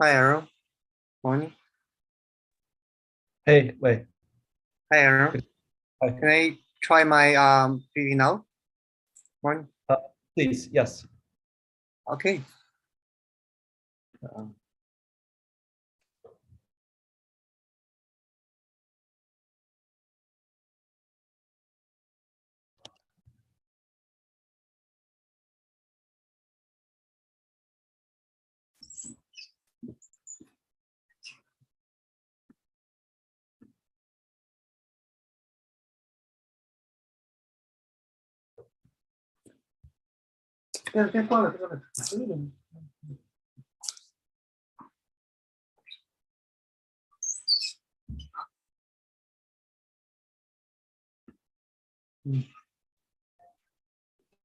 Hi, Aaron. Morning. Hey, wait. Hi, Aaron. Hi. Can I try my PV now? Morning. Please, yes. Okay. Did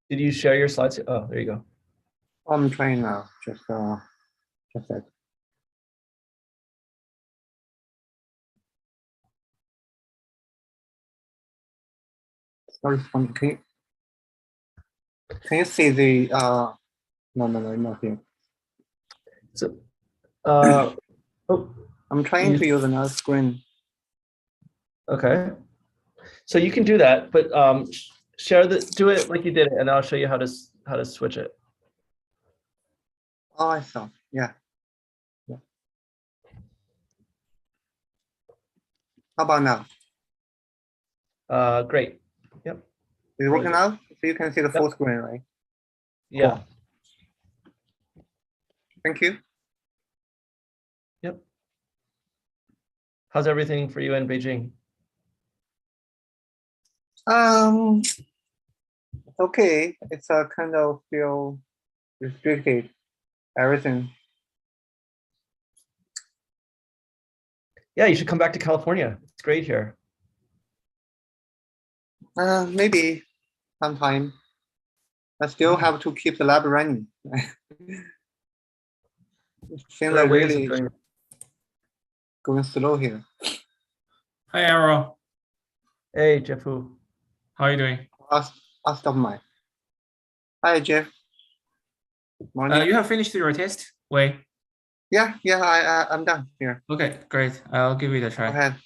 you share your slides? Oh, there you go. I'm trying now. Just that. Sorry, can you see the no, not here. So, oh, I'm trying to use another screen. okay. So you can do that, but do it like you did it, and I'll show you how to switch it. Oh, I saw. Yeah. How about now? Great. Yep. Is it working now? So you can see the full screen, right? Yeah. Cool. Thank you. Yep. How's everything for you in Beijing? It's okay. It's a kind of feel restricted. Everything. Yeah, you should come back to California. It's great here. Maybe sometime. I still have to keep the lab running. It seems like really going slow here. Hi, Arrow. Hey, Jiefu. How are you doing? I'll stop my. Hi, Jeff. Morning. You have finished your test? Wait. Yeah, I'm done here. Okay, great. I'll give it a try. Go ahead.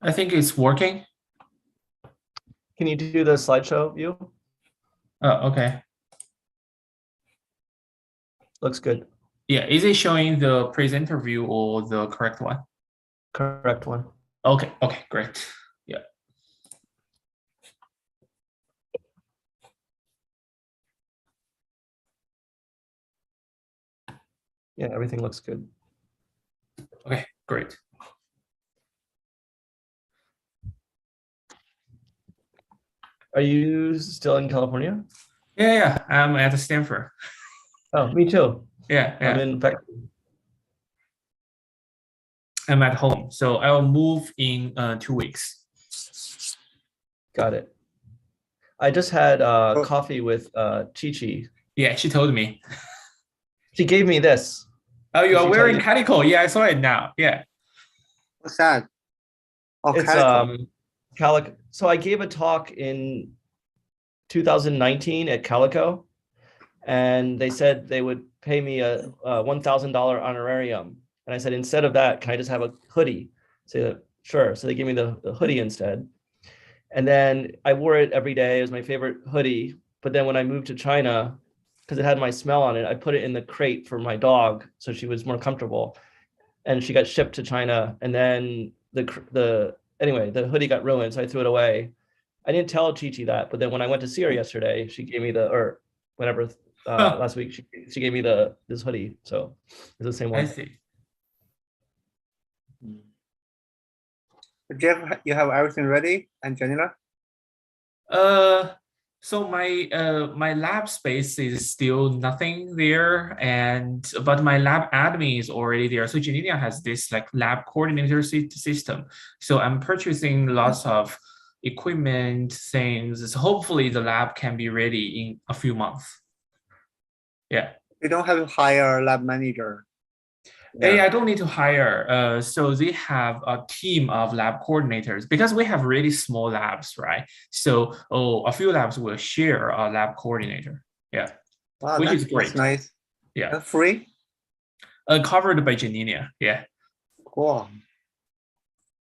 I think it's working. Can you do the slideshow view? Oh, okay. Looks good. Yeah, is it showing the presenter view or the correct one? Correct one. Okay, great. Yeah. Yeah, everything looks good. Okay, great. Are you still in California? Yeah, I'm at Stanford. Oh, me too. Yeah. I'm in fact. I'm at home, so I'll move in 2 weeks. Got it. I just had coffee with Chi. Yeah, she told me. She gave me this. Oh, you are wearing calico. Yeah, I saw it now. Yeah. What's that? Oh, It's calico. So I gave a talk in 2019 at Calico, and they said they would pay me a $1,000 honorarium. And I said, instead of that, can I just have a hoodie? So sure. So they gave me the hoodie instead. And then I wore it every day. It was my favorite hoodie. But then when I moved to China, because it had my smell on it, I put it in the crate for my dog so she was more comfortable. And she got shipped to China. And then anyway, the hoodie got ruined, so I threw it away. I didn't tell Chi that, but then when I went to see her yesterday, she gave me last week, she gave me this hoodie. So it's the same one. I see. Jeff, you have everything ready? And Janelia? So my lab space is still nothing there, but my lab admin is already there. So Janelia has this like lab coordinator system. So I'm purchasing lots of equipment things. So hopefully the lab can be ready in a few months. Yeah. You don't have to hire a lab manager. I don't need to hire. So they have a team of lab coordinators because we have really small labs, right? So a few labs will share a lab coordinator. Yeah, Wow, which is great. That's nice. Yeah, Free? covered by Janelia. Yeah. Cool.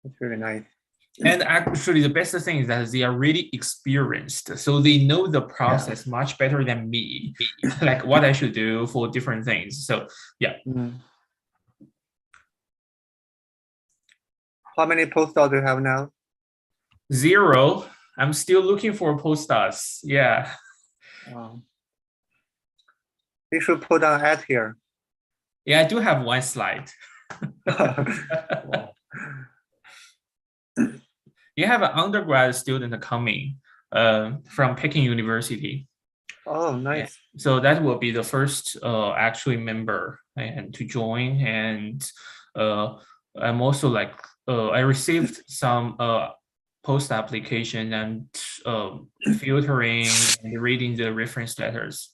That's really nice. And actually, the best thing is that they are really experienced. So they know the process much better than me, like what I should do for different things. So yeah. How many postdocs do you have now? 0. I'm still looking for postdocs. Yeah. You should put an ad here. Yeah, I do have one slide. You have an undergrad student coming from Peking University. Oh, nice. Yeah. So that will be the first actually member and to join. And I'm also like I received some post application and filtering and reading the reference letters.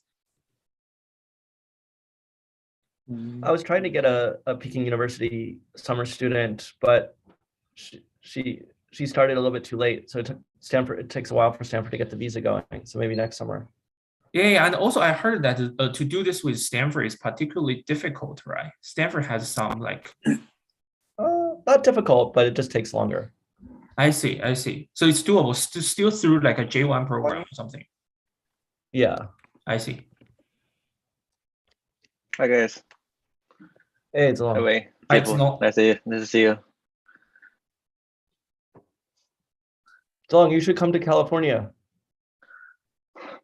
I was trying to get a Peking University summer student, but she started a little bit too late. So it takes a while for Stanford to get the visa going. So maybe next summer. Yeah, and also I heard that to do this with Stanford is particularly difficult, right? Stanford has some like not difficult, but it just takes longer. I see. So it's doable still through like a J1 program or something. Yeah. I see. Hi guys. Hey, it's long. Anyway, Hi, Jiefu. Nice to see you. Zhang, you should come to California.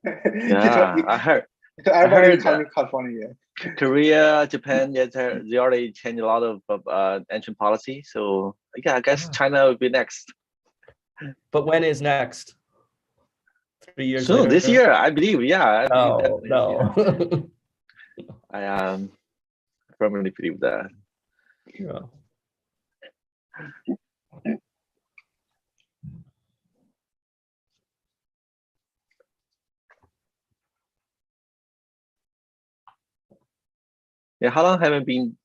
Yeah, I heard. Everybody coming to California. Korea, Japan, they already changed a lot of entry policy. So yeah, I guess China will be next. But when is next? 3 years So later? this year, I believe. Yeah. No. I firmly believe that. Yeah. Yeah, how long have you been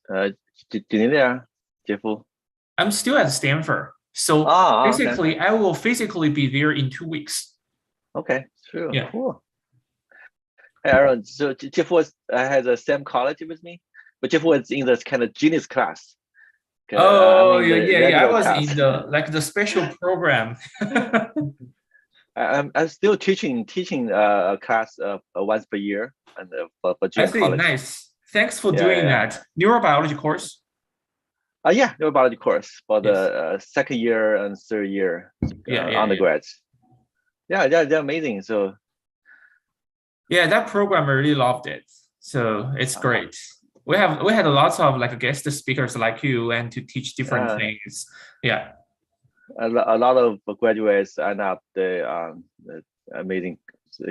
Janelia, Jiefu? I'm still at Stanford. So basically, okay. I will physically be there in 2 weeks. Okay, sure. Yeah. Cool. Hey, Aaron, so Jiefu has the same college with me, but Jiefu was in this kind of genius class. Oh, yeah. I was in the special program. I'm still teaching a class once per year and for junior college. Nice. Thanks for doing that. Neurobiology course? Yeah, neurobiology course for the second year and third year undergrads. Yeah, they're amazing. So yeah, that program I really loved it. So it's great. We had lots of like guest speakers like you and to teach different things. Yeah. A lot of graduates end up the amazing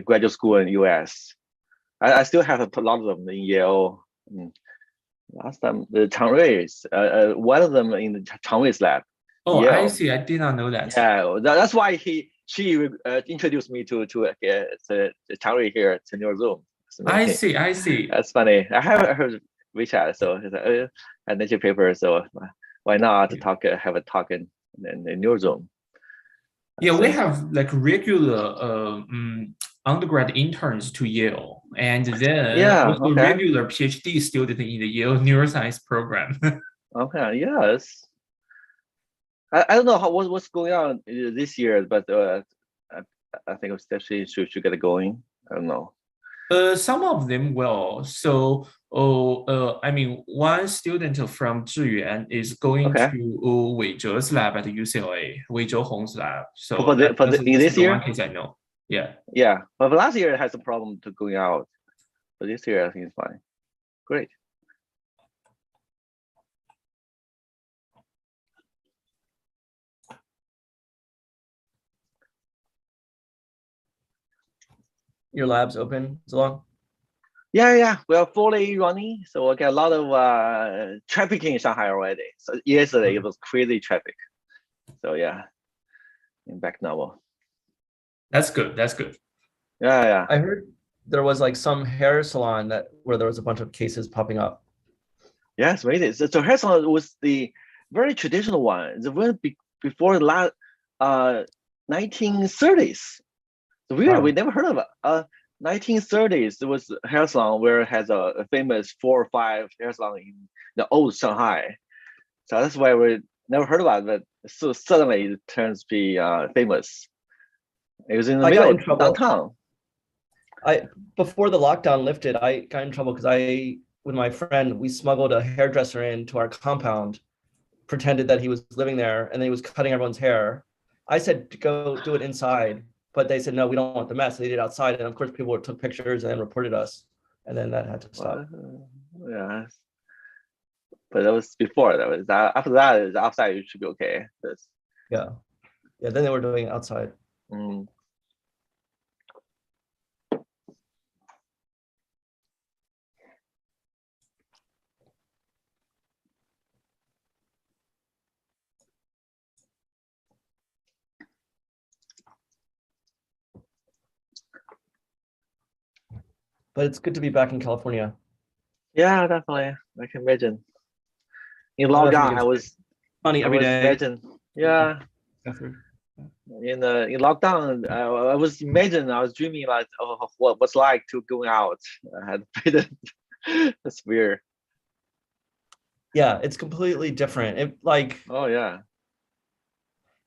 graduate school in US. I still have a lot of them in Yale. Last time the Zhang Rui, one of them in the Zhang Rui's lab. Oh, Yale. I see. I did not know that. Yeah, that's why she introduced me to Zhang Rui here to your Zoom. I see. That's funny. I haven't heard WeChat, so I need your paper. So why not have a talk in your Zoom? Yeah, we have like regular undergrad interns to Yale, and then also regular PhD student in the Yale neuroscience program. Okay, yes. I don't know what's going on this year, but I think especially should get it going. I don't know. Some of them will. So, I mean, one student from Zhiyuan is going to Wei Zhe's lab at UCLA, Wei Zhou Hong's lab. So in this year, one case I know. Yeah. Yeah, but last year it had some problem to going out, but this year I think it's fine. Great. your lab's open, Zhang? Yeah, we are fully running. So we get a lot of traffic in Shanghai already. So yesterday it was crazy traffic. So yeah, in back normal. That's good. That's good. Yeah. I heard there was like some hair salon where there was a bunch of cases popping up. Yes, really. So hair salon was the very traditional one. The one before the last 1930s. So we never heard of it. 1930s, there was a hair salon where it has a famous 4 or 5 hair salon in the old Shanghai. So that's why we never heard about it, but so suddenly it turns to be famous. It was in the middle of downtown. Before the lockdown lifted, I got in trouble because with my friend, we smuggled a hairdresser into our compound, pretended that he was living there, and then he was cutting everyone's hair. I said to go do it inside, but they said, no, we don't want the mess. They did it outside. And of course, people took pictures and reported us. And then that had to stop. Yeah. But that was before. After that, outside you should be okay. Yeah. Then they were doing it outside. But it's good to be back in California. Yeah, definitely. I can imagine. In lockdown, I was funny every day. Imagine. Yeah. In lockdown, I was dreaming like of what's like to going out. I had that's weird. Yeah, it's completely different. Oh yeah.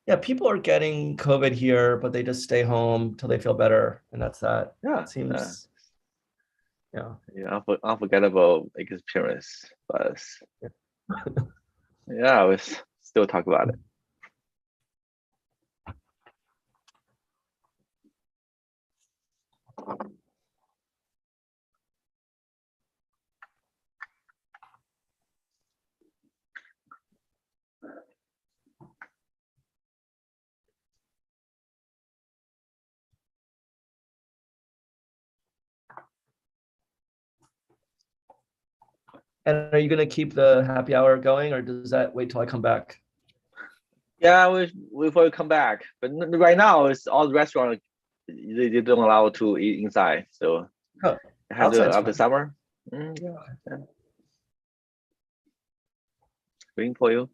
Yeah, people are getting COVID here, but they just stay home till they feel better, and that's that. Yeah, it seems. Yeah, unforgettable experience, but yeah, we still talk about it. And are you going to keep the happy hour going, or does that wait till I come back? Yeah, we will come back. But right now, it's all the restaurants. They don't allow to eat inside. So have to after summer. Yeah. Waiting for you.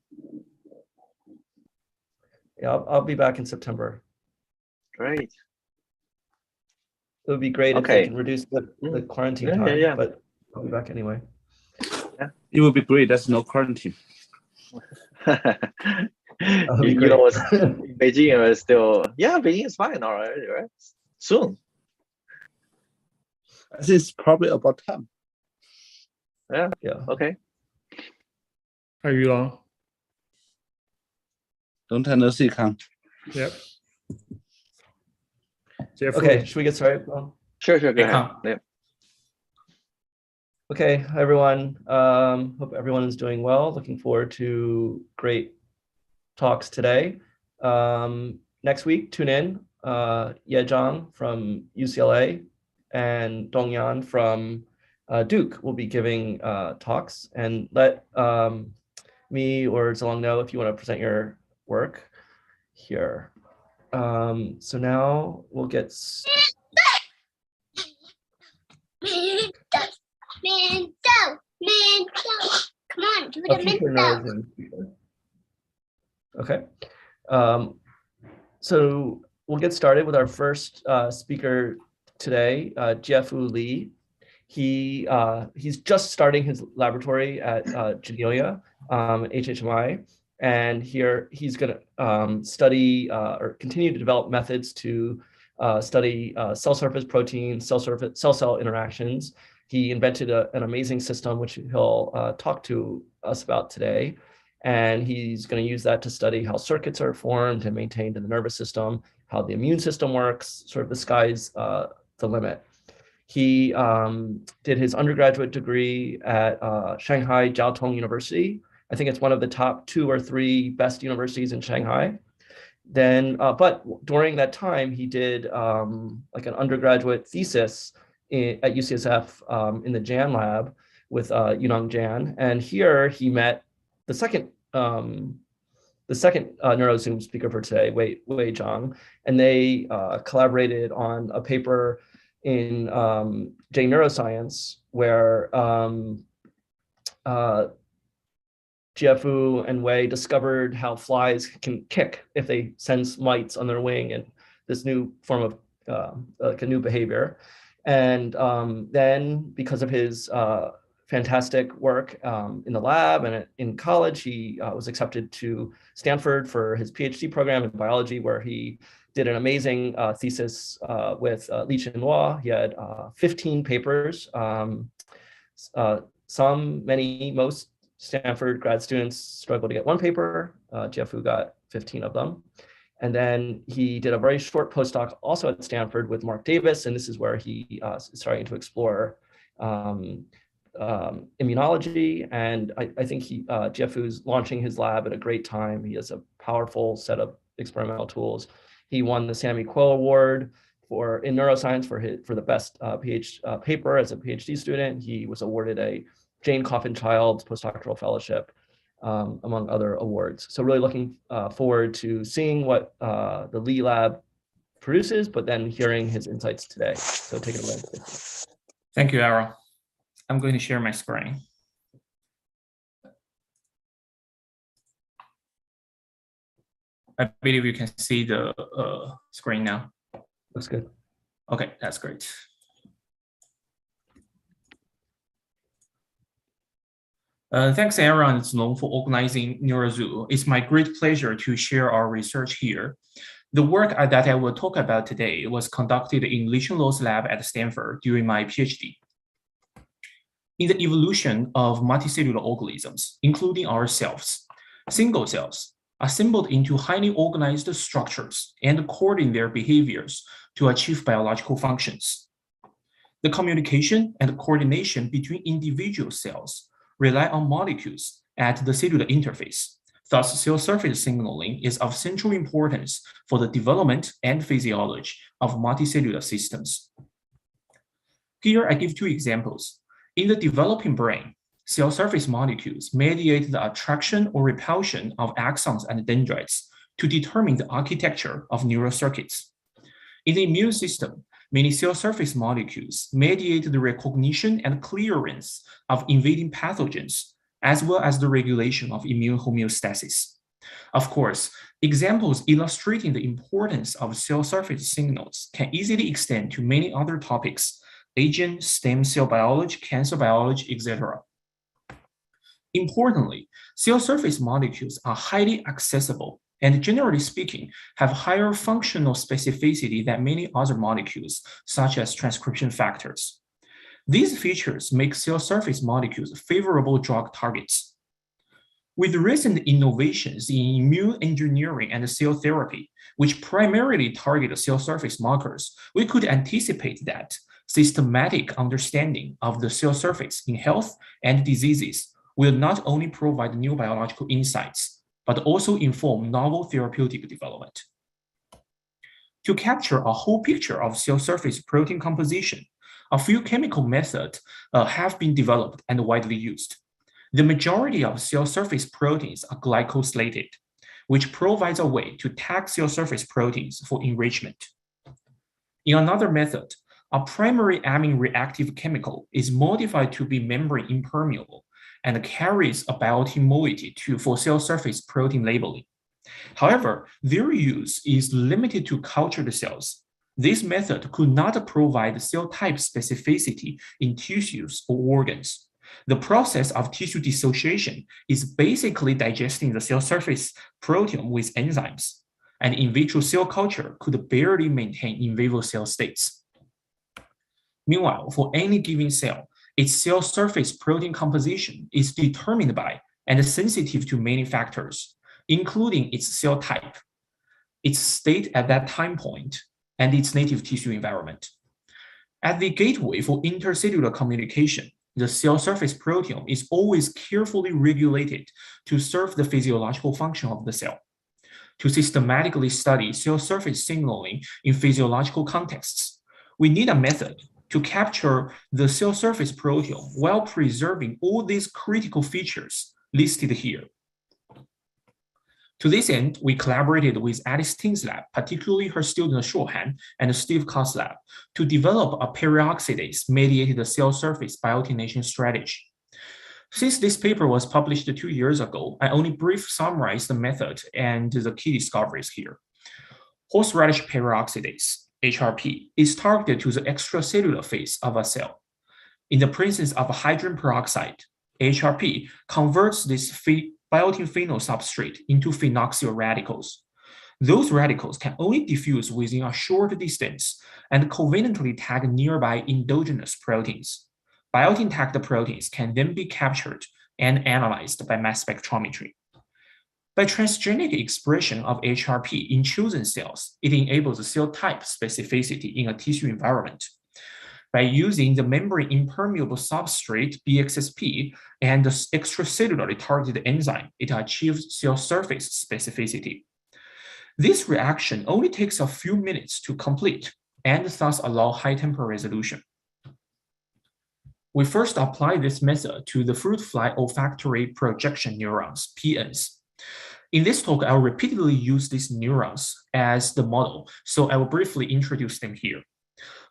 Yeah, I'll be back in September. Great. It would be great if they can reduce the quarantine time. Yeah. But I'll be back anyway. Yeah. It would be great. There's no quarantine. You know, Beijing is still, Beijing is fine already, right? Soon. I think it's probably about time. Yeah. Okay. Hi, Yulong. Long time no see, Kang. Yep. Jiefu. Okay, should we get started? Sure, go ahead. Yeah. Okay, hi everyone. Hope everyone is doing well. Looking forward to great talks today. Next week, tune in. Zhang from UCLA and Dongyan from Duke will be giving talks, and let me or Zhang know if you want to present your work here. So now we'll get Come on, do it a minute. Okay. So we'll get started with our first speaker today, Jiefu Li. He's just starting his laboratory at Janelia, HHMI, and here he's going to study or continue to develop methods to study cell surface proteins, cell-cell interactions. He invented an amazing system, which he'll talk to us about today. And he's going to use that to study how circuits are formed and maintained in the nervous system, how the immune system works, sort of the sky's the limit. He did his undergraduate degree at Shanghai Jiao Tong University. I think it's one of the top 2 or 3 best universities in Shanghai. then, but during that time, he did like an undergraduate thesis at UCSF in the Jan lab with Yunong Jan, and here he met the second NeuroZoom speaker for today, Wei Zhang, and they collaborated on a paper in J Neuroscience where Jiefu and Wei discovered how flies can kick if they sense mites on their wing, and this new form of like a new behavior. And then because of his fantastic work in the lab and in college, he was accepted to Stanford for his PhD program in biology, where he did an amazing thesis with Li Chenhua. He had 15 papers. Most Stanford grad students struggled to get one paper. Jiefu got 15 of them. And then he did a very short postdoc also at Stanford with Mark Davis, and this is where he is starting to explore immunology. And I think Jiefu's launching his lab at a great time. He has a powerful set of experimental tools. He won the Sammy Quill Award in neuroscience for the best paper as a PhD student. He was awarded a Jane Coffin Childs postdoctoral fellowship, among other awards. So really looking forward to seeing what the Lee Lab produces, but then hearing his insights today. So take it away. Thank you, Aaron. I'm going to share my screen. I believe you can see the screen now. Looks good. Okay, that's great. Thanks, Aaron and Zhang, for organizing NeuroZoo. It's my great pleasure to share our research here. The work that I will talk about today was conducted in Li Chenluo's lab at Stanford during my PhD. In the evolution of multicellular organisms, including ourselves, single cells are assembled into highly organized structures and coordinate their behaviors to achieve biological functions. The communication and coordination between individual cells rely on molecules at the cellular interface. Thus, cell surface signaling is of central importance for the development and physiology of multicellular systems. Here, I give two examples. In the developing brain, cell surface molecules mediate the attraction or repulsion of axons and dendrites to determine the architecture of neural circuits. In the immune system, many cell surface molecules mediate the recognition and clearance of invading pathogens, as well as the regulation of immune homeostasis. Of course, examples illustrating the importance of cell surface signals can easily extend to many other topics: aging, stem cell biology, cancer biology, etc. Importantly, cell surface molecules are highly accessible and, generally speaking, have higher functional specificity than many other molecules, such as transcription factors. These features make cell surface molecules favorable drug targets. With recent innovations in immune engineering and cell therapy, which primarily target cell surface markers, we could anticipate that systematic understanding of the cell surface in health and diseases will not only provide new biological insights, but also inform novel therapeutic development. To capture a whole picture of cell surface protein composition, a few chemical methods have been developed and widely used. The majority of cell surface proteins are glycosylated, which provides a way to tag cell surface proteins for enrichment. In another method, a primary amine reactive chemical is modified to be membrane impermeable and carries a biotin moiety for cell surface protein labeling. However, their use is limited to cultured cells. This method could not provide cell type specificity in tissues or organs. The process of tissue dissociation is basically digesting the cell surface proteome with enzymes, and in vitro cell culture could barely maintain in vivo cell states. Meanwhile, for any given cell, its cell surface protein composition is determined by and sensitive to many factors, including its cell type, its state at that time point, and its native tissue environment. At the gateway for intercellular communication, the cell surface proteome is always carefully regulated to serve the physiological function of the cell. to systematically study cell surface signaling in physiological contexts. We need a method to capture the cell surface proteome while preserving all these critical features listed here. To this end, we collaborated with Alice Ting's lab, particularly her student Shuhan and Steve Koss' lab, to develop a peroxidase-mediated cell surface biotination strategy. Since this paper was published 2 years ago, I only briefly summarized the method and the key discoveries here. Horseradish peroxidase, HRP, is targeted to the extracellular phase of a cell. In the presence of hydrogen peroxide, HRP converts this biotin phenol substrate into phenoxyl radicals. Those radicals can only diffuse within a short distance and covalently tag nearby endogenous proteins. Biotin-tagged proteins can then be captured and analyzed by mass spectrometry. By transgenic expression of HRP in chosen cells, it enables cell type specificity in a tissue environment. By using the membrane impermeable substrate BXSP and the extracellularly targeted enzyme, it achieves cell surface specificity. This reaction only takes a few minutes to complete and thus allow high temporal resolution. We first apply this method to the fruit fly olfactory projection neurons, PNs. In this talk, I'll repeatedly use these neurons as the model, so I will briefly introduce them here.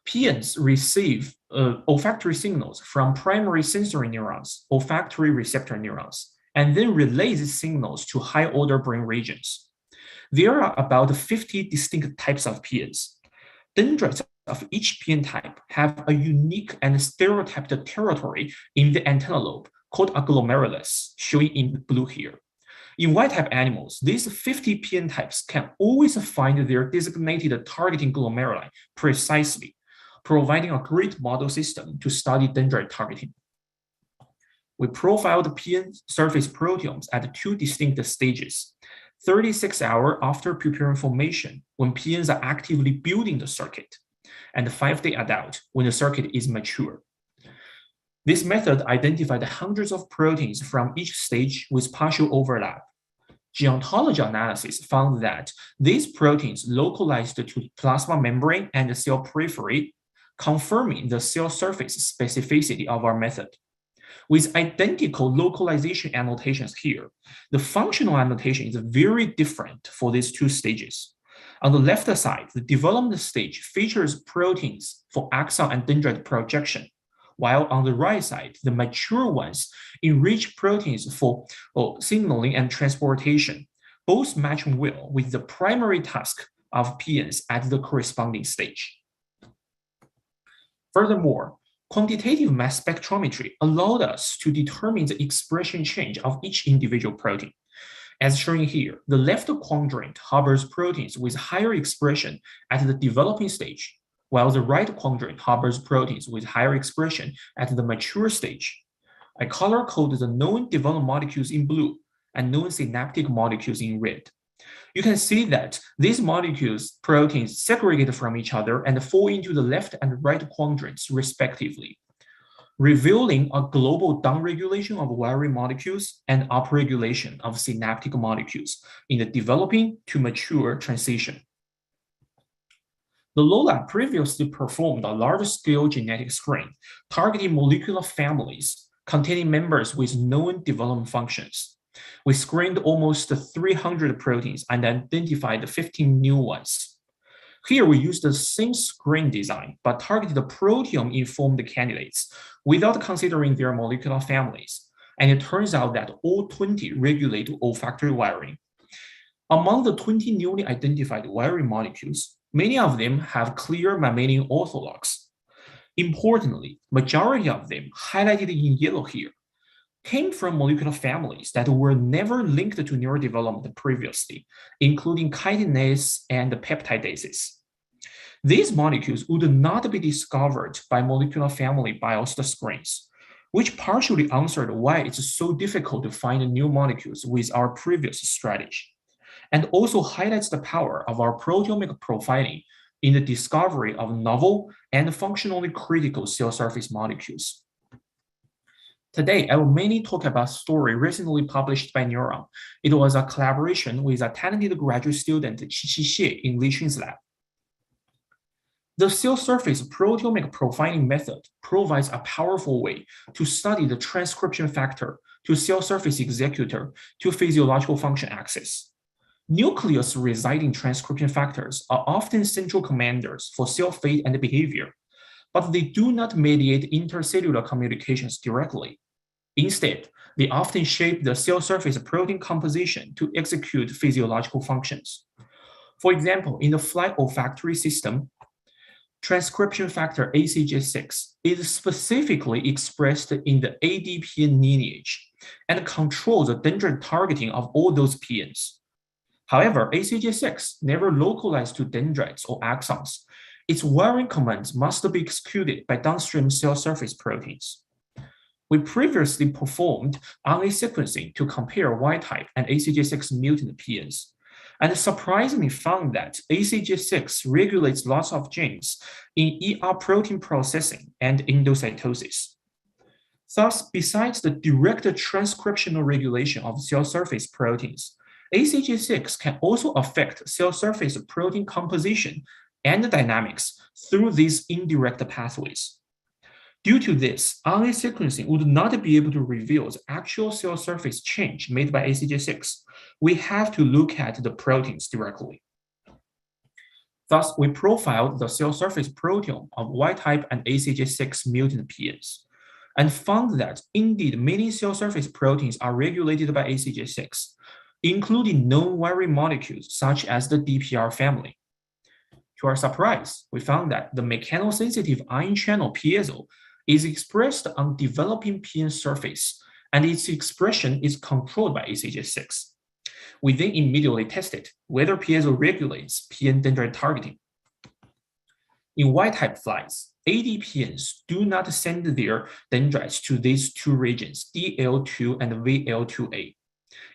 PNs receive olfactory signals from primary sensory neurons, olfactory receptor neurons, and then relay these signals to high-order brain regions. There are about 50 distinct types of PNs. Dendrites of each PN type have a unique and stereotyped territory in the antenna lobe called a glomerulus, showing in blue here. In wild-type animals, these 50 PN types can always find their designated targeting glomeruli precisely, providing a great model system to study dendrite targeting. We profiled PN surface proteomes at 2 distinct stages: 36 hours after pupillary formation, when PNs are actively building the circuit, and 5-day adult, when the circuit is mature. This method identified hundreds of proteins from each stage with partial overlap. Geontology analysis found that these proteins localized to plasma membrane and the cell periphery, confirming the cell surface specificity of our method. With identical localization annotations here, the functional annotation is very different for these 2 stages. On the left side, the development stage features proteins for axon and dendrite projection, while on the right side, the mature ones enrich proteins for signaling and transportation, both matching well with the primary task of PNs at the corresponding stage. Furthermore, quantitative mass spectrometry allowed us to determine the expression change of each individual protein. As shown here, the left quadrant harbors proteins with higher expression at the developing stage, while the right quadrant harbors proteins with higher expression at the mature stage. I color-coded the known developed molecules in blue and known synaptic molecules in red. You can see that these molecules, proteins, segregated from each other and fall into the left and right quadrants respectively, revealing a global downregulation of wiring molecules and upregulation of synaptic molecules in the developing to mature transition. The lab previously performed a large-scale genetic screen targeting molecular families containing members with known development functions. We screened almost 300 proteins and identified 15 new ones. Here we used the same screen design, but targeted the proteome-informed candidates without considering their molecular families. And it turns out that all 20 regulate olfactory wiring. Among the 20 newly identified wiring molecules, many of them have clear mammalian orthologs. Importantly, majority of them, highlighted in yellow here, came from molecular families that were never linked to neurodevelopment previously, including chitinase and peptidases. These molecules would not be discovered by molecular family biopsy screens, which partially answered why it's so difficult to find new molecules with our previous strategy, and also highlights the power of our proteomic profiling in the discovery of novel and functionally critical cell surface molecules. Today, I will mainly talk about a story recently published by Neuro. It was a collaboration with a talented graduate student, Qi Xie, in Li Chun's lab. The cell surface proteomic profiling method provides a powerful way to study the transcription factor to cell surface executor to physiological function axis. Nucleus residing transcription factors are often central commanders for cell fate and behavior, but they do not mediate intercellular communications directly. Instead, they often shape the cell surface protein composition to execute physiological functions. For example, in the fly olfactory system, transcription factor ACJ6 is specifically expressed in the ADPN lineage and controls the dendrite targeting of all those PNs. However, ACJ6 never localized to dendrites or axons. Its wiring commands must be executed by downstream cell surface proteins. We previously performed RNA sequencing to compare wild-type and ACJ6 mutant PNs, and surprisingly found that ACJ6 regulates lots of genes in ER protein processing and endocytosis. Thus, besides the direct transcriptional regulation of cell surface proteins, ACJ6 can also affect cell surface protein composition and dynamics through these indirect pathways. Due to this, RNA sequencing would not be able to reveal the actual cell surface change made by ACJ6. We have to look at the proteins directly. Thus, we profiled the cell surface proteome of Y-type and ACJ6 mutant PNs, and found that indeed many cell surface proteins are regulated by ACJ6, including known wiring molecules such as the DPR family. To our surprise, we found that the mechanosensitive ion channel piezo is expressed on developing PN surface, and its expression is controlled by ACJ6. We then immediately tested whether piezo regulates PN dendrite targeting. In Y-type flies, ADPNs do not send their dendrites to these two regions, DL2 and VL2A.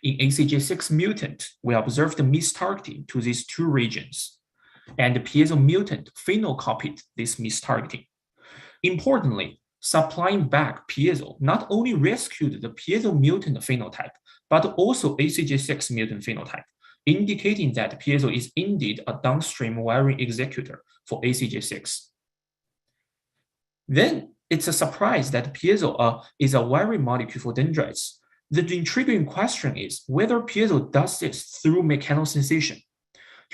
In ACJ6 mutant, we observed mistargeting to these two regions, and the piezo mutant phenocopied this mistargeting. Importantly, supplying back piezo not only rescued the piezo mutant phenotype, but also ACJ6 mutant phenotype, indicating that piezo is indeed a downstream wiring executor for ACJ6. Then it's a surprise that piezo is a wiring molecule for dendrites. The intriguing question is whether piezo does this through mechanosensation.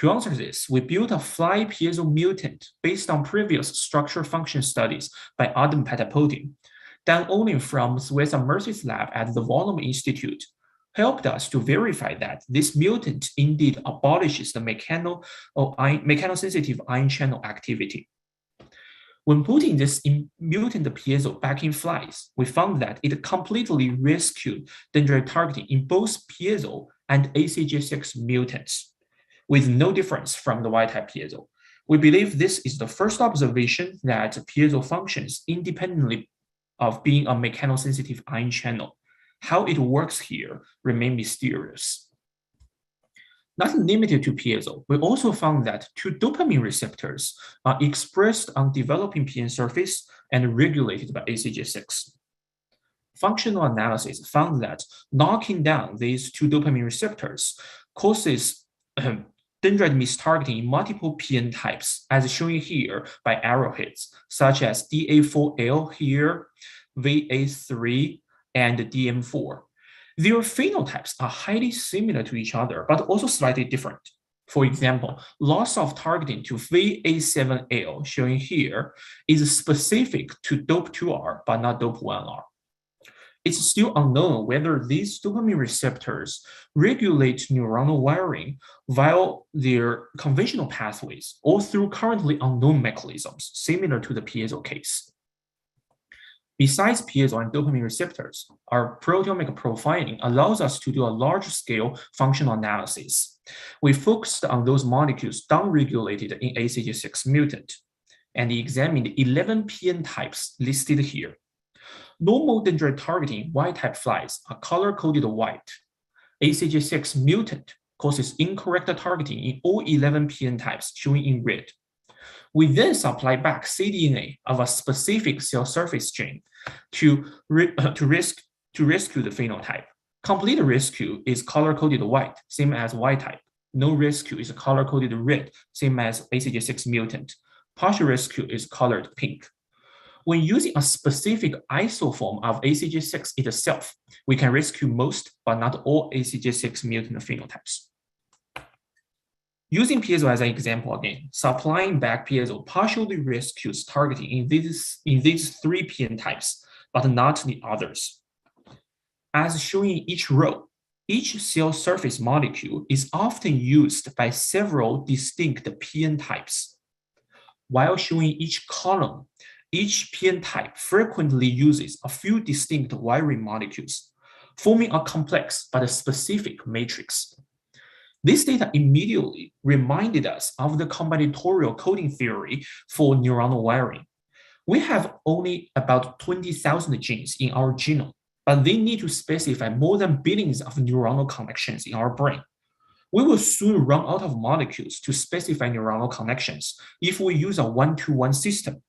To answer this, we built a fly piezo mutant based on previous structure function studies by Adam Patapotin. Dan Olin from Swetha Mercy's lab at the Volume Institute helped us to verify that this mutant indeed abolishes the mechanosensitive ion channel activity. When putting this mutant piezo back in flies, we found that it completely rescued dendrite targeting in both piezo and ACJ6 mutants, with no difference from the Y-type piezo. We believe this is the first observation that piezo functions independently of being a mechanosensitive ion channel. How it works here remains mysterious. Not limited to piezo, we also found that two dopamine receptors are expressed on developing PN surface and regulated by ACJ6. Functional analysis found that knocking down these two dopamine receptors causes dendrite mistargeting in multiple PN types, as shown here by arrowheads, such as DA4L here, VA3, and DM4. Their phenotypes are highly similar to each other, but also slightly different. For example, loss of targeting to VA7L, shown here, is specific to DOP2R, but not DOP1R. It's still unknown whether these dopamine receptors regulate neuronal wiring via their conventional pathways or through currently unknown mechanisms, similar to the piezo case. Besides piezo and dopamine receptors, our proteomic profiling allows us to do a large-scale functional analysis. We focused on those molecules downregulated in ACJ6 mutant and examined 11 PN types listed here. Normal dendrite targeting Y-type flies are color-coded white. ACJ6 mutant causes incorrect targeting in all 11 PN types, shown in red. We then supply back cDNA of a specific cell surface gene to rescue the phenotype. Complete rescue is color-coded white, same as Y type. No rescue is color-coded red, same as ACG6 mutant. Partial rescue is colored pink. When using a specific isoform of ACG6 itself, we can rescue most, but not all ACG6 mutant phenotypes. Using piezo as an example again, supplying back piezo partially rescues targeting in these 3 PN types, but not the others. As shown in each row, each cell surface molecule is often used by several distinct PN types. While showing each column, each PN type frequently uses a few distinct wiring molecules, forming a complex but a specific matrix. This data immediately reminded us of the combinatorial coding theory for neuronal wiring. We have only about 20,000 genes in our genome, but they need to specify more than billions of neuronal connections in our brain. We will soon run out of molecules to specify neuronal connections if we use a 1-to-1 system.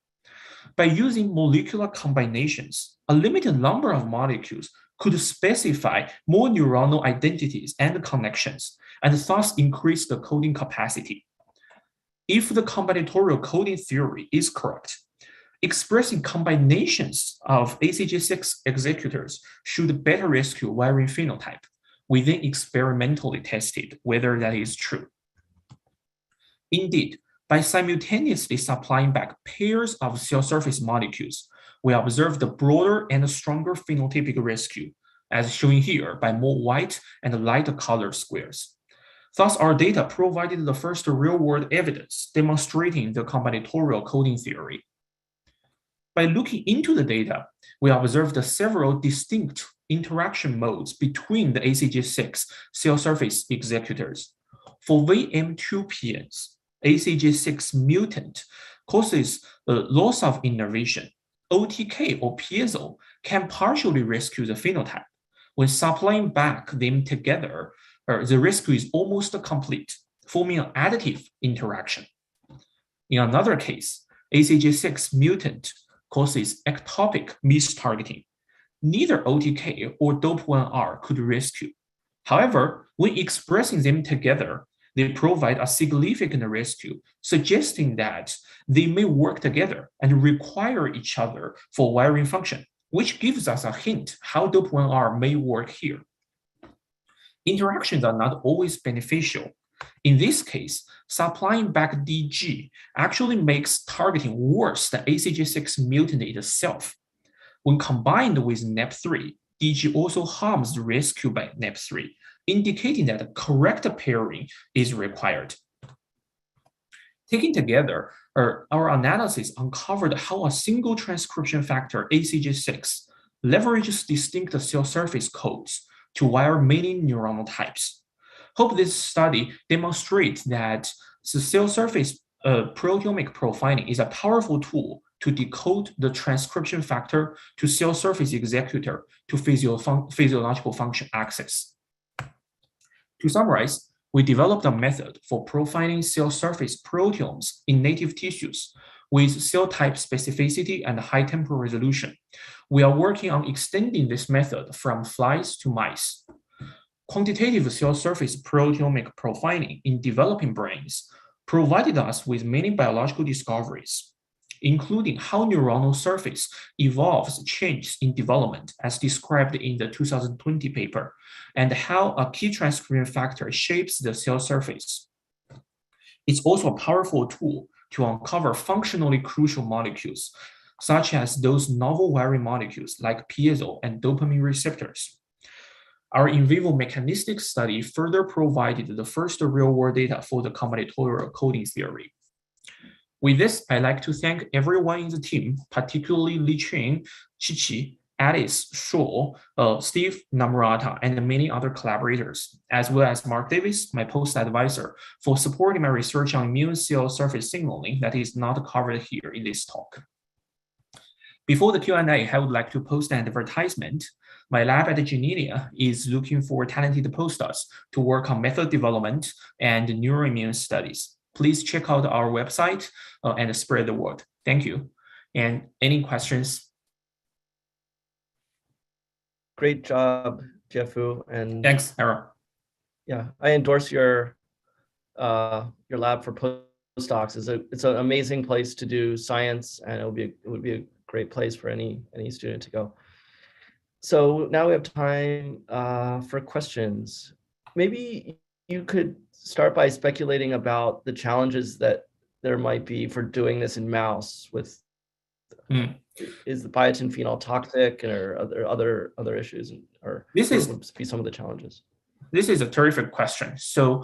By using molecular combinations, a limited number of molecules could specify more neuronal identities and connections, and thus increase the coding capacity. If the combinatorial coding theory is correct, expressing combinations of ACG6 executors should better rescue wiring phenotype. We then experimentally tested whether that is true. Indeed, by simultaneously supplying back pairs of cell surface molecules, we observed a broader and stronger phenotypic rescue, as shown here by more white and lighter colored squares. Thus, our data provided the first real-world evidence demonstrating the combinatorial coding theory. By looking into the data, we observed several distinct interaction modes between the ACG6 cell surface executors. For VM2 PNs, ACG6 mutant causes loss of innervation. OTK or piezo can partially rescue the phenotype. When supplying back them together, the rescue is almost complete, forming an additive interaction. In another case, ACG6 mutant causes ectopic mistargeting. Neither OTK or DOP1R could rescue. However, when expressing them together, they provide a significant rescue, suggesting that they may work together and require each other for wiring function, which gives us a hint how DOP1R may work here. Interactions are not always beneficial. In this case, supplying back DG actually makes targeting worse than ACG6 mutant itself. When combined with NEP3, DG also harms the rescue by NEP3, indicating that the correct pairing is required. Taken together, our analysis uncovered how a single transcription factor, ACG6, leverages distinct cell surface codes to wire many neuronal types. Hope this study demonstrates that the cell surface proteomic profiling is a powerful tool to decode the transcription factor to cell surface executor to physiological function access. To summarize, we developed a method for profiling cell surface proteomes in native tissues with cell type specificity and high temporal resolution. We are working on extending this method from flies to mice. Quantitative cell surface proteomic profiling in developing brains provided us with many biological discoveries, including how neuronal surface evolves changes in development as described in the 2020 paper, and how a key transcription factor shapes the cell surface. It's also a powerful tool to uncover functionally crucial molecules, such as those novel wiring molecules like piezo and dopamine receptors. Our in vivo mechanistic study further provided the first real-world data for the combinatorial coding theory. With this, I'd like to thank everyone in the team, particularly Li Qun, Chichi, Alice, Shaw, Steve Namurata, and many other collaborators, as well as Mark Davis, my post-advisor, for supporting my research on immune cell surface signaling that is not covered here in this talk. Before the Q&A, I would like to post an advertisement. My lab at Janelia is looking for talented postdocs to work on method development and neuroimmune studies. Please check out our website and spread the word. Thank you. And any questions? great job, Jiefu. And Thanks, Harold. yeah, I endorse your lab for postdocs. It's an amazing place to do science, and it would be a great place for any student to go. So now we have time for questions. Maybe you could start by speculating about the challenges that there might be for doing this in mouse with is the biotin phenol toxic, or other issues, or This what is would be some of the challenges? This is a terrific question. So,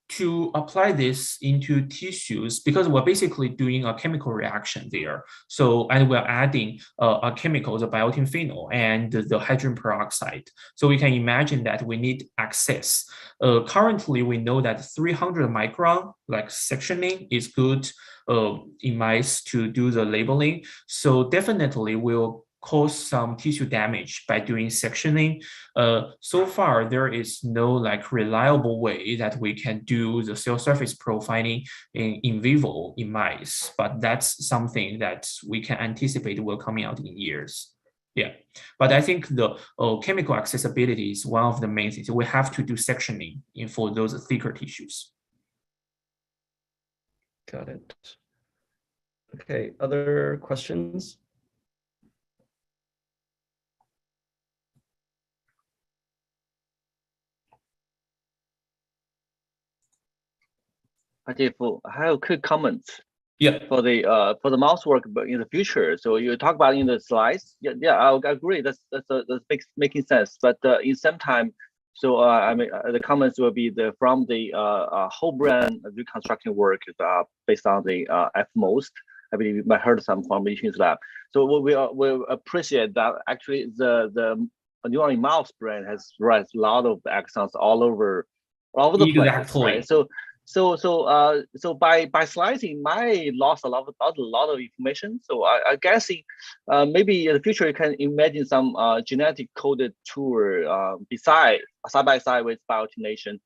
to apply this into tissues, because we're basically doing a chemical reaction there. So, and we're adding a chemical, the biotin phenol and the hydrogen peroxide. So we can imagine that we need access. Currently, we know that 300 micron, like sectioning, is good in mice to do the labeling. So definitely we'll cause some tissue damage by doing sectioning. So far, there is no like reliable way that we can do the cell surface profiling in vivo in mice, but that's something that we can anticipate will coming out in years. Yeah, but I think the chemical accessibility is one of the main things. We have to do sectioning for those thicker tissues. Got it. Okay, other questions? Jiefu, I have a quick comment. Yeah. For the mouse work, but in the future. So you talk about in the slides. Yeah, I agree. That's making sense. But in some time, so I mean, the comments will be from the whole brain reconstruction work based on the FMOST. I believe you might heard some from Michin's lab. So we appreciate that actually the neural mouse brain has a lot of axons all over the place, right? So by slicing, might lost a lot of information. So I guessing maybe in the future you can imagine some genetic coded tool side by side with biotination,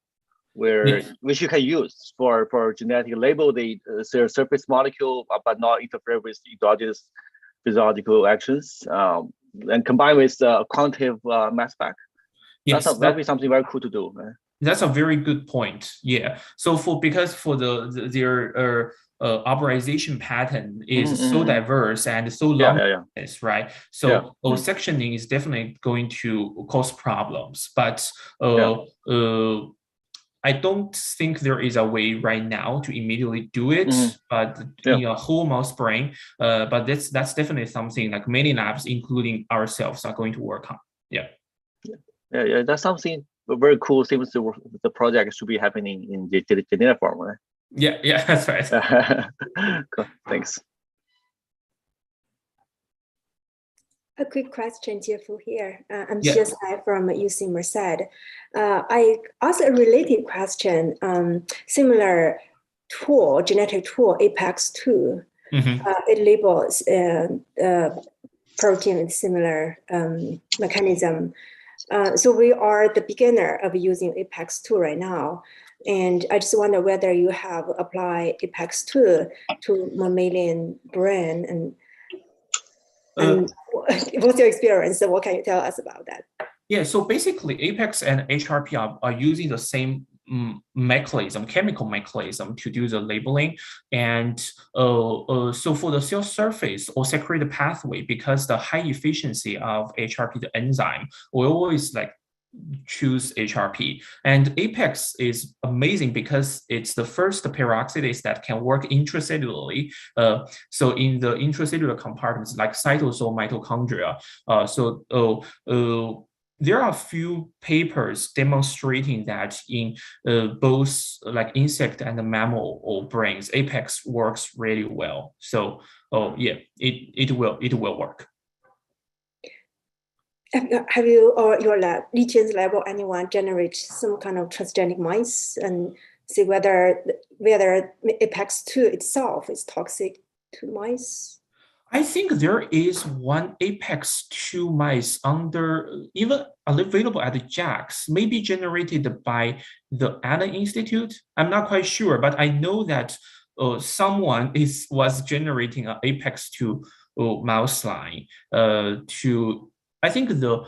which you can use for genetic label the surface molecule, but not interfere with endogenous physiological actions, and combine with quantitative mass spec. Yes, that'd be something very cool to do. Right? That's a very good point. Yeah. So because their operation pattern is so diverse and so long, right? So sectioning is definitely going to cause problems. But I don't think there is a way right now to immediately do it, but in a whole mouse brain. But that's definitely something like many labs, including ourselves, are going to work on. Yeah. Yeah. That's something very cool. Seems the project should be happening in the Janelia form, right? Yeah, that's right. Cool. Thanks. A quick question, Jiefu here. I'm just from UC Merced. I asked a related question. Similar tool, genetic tool, Apex2. It labels protein with similar mechanism. So we are the beginner of using Apex2 right now. And I just wonder whether you have applied Apex2 to mammalian brain, and what's your experience? What can you tell us about that? Yeah, so basically Apex and HRP are using the same chemical mechanism to do the labeling. And so for the cell surface or secreted pathway, because the high efficiency of HRP, the enzyme, we always choose HRP. And Apex is amazing because it's the first peroxidase that can work intracellularly. So in the intracellular compartments like cytosol, mitochondria. There are a few papers demonstrating that in both like insect and mammal or brains, Apex works really well. So it will work. Have you or your lab, Li-Qian's lab or anyone generate some kind of transgenic mice and see whether Apex2 itself is toxic to mice? I think there is one Apex2 mice even available at the JAX, maybe generated by the Allen Institute. I'm not quite sure, but I know that someone was generating an Apex2 mouse line to I think the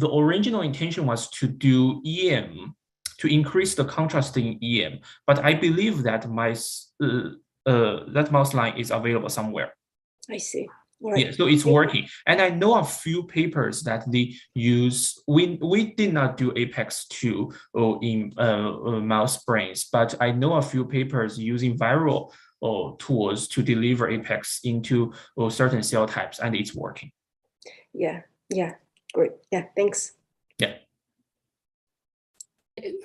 original intention was to do EM, to increase the contrast in EM, but I believe that that mouse line is available somewhere. I see. Right. Yeah, so it's working, and I know a few papers that they use. We did not do Apex-2 in mouse brains, but I know a few papers using viral tools to deliver Apex into certain cell types, and it's working. Yeah, great. Yeah, thanks. Yeah.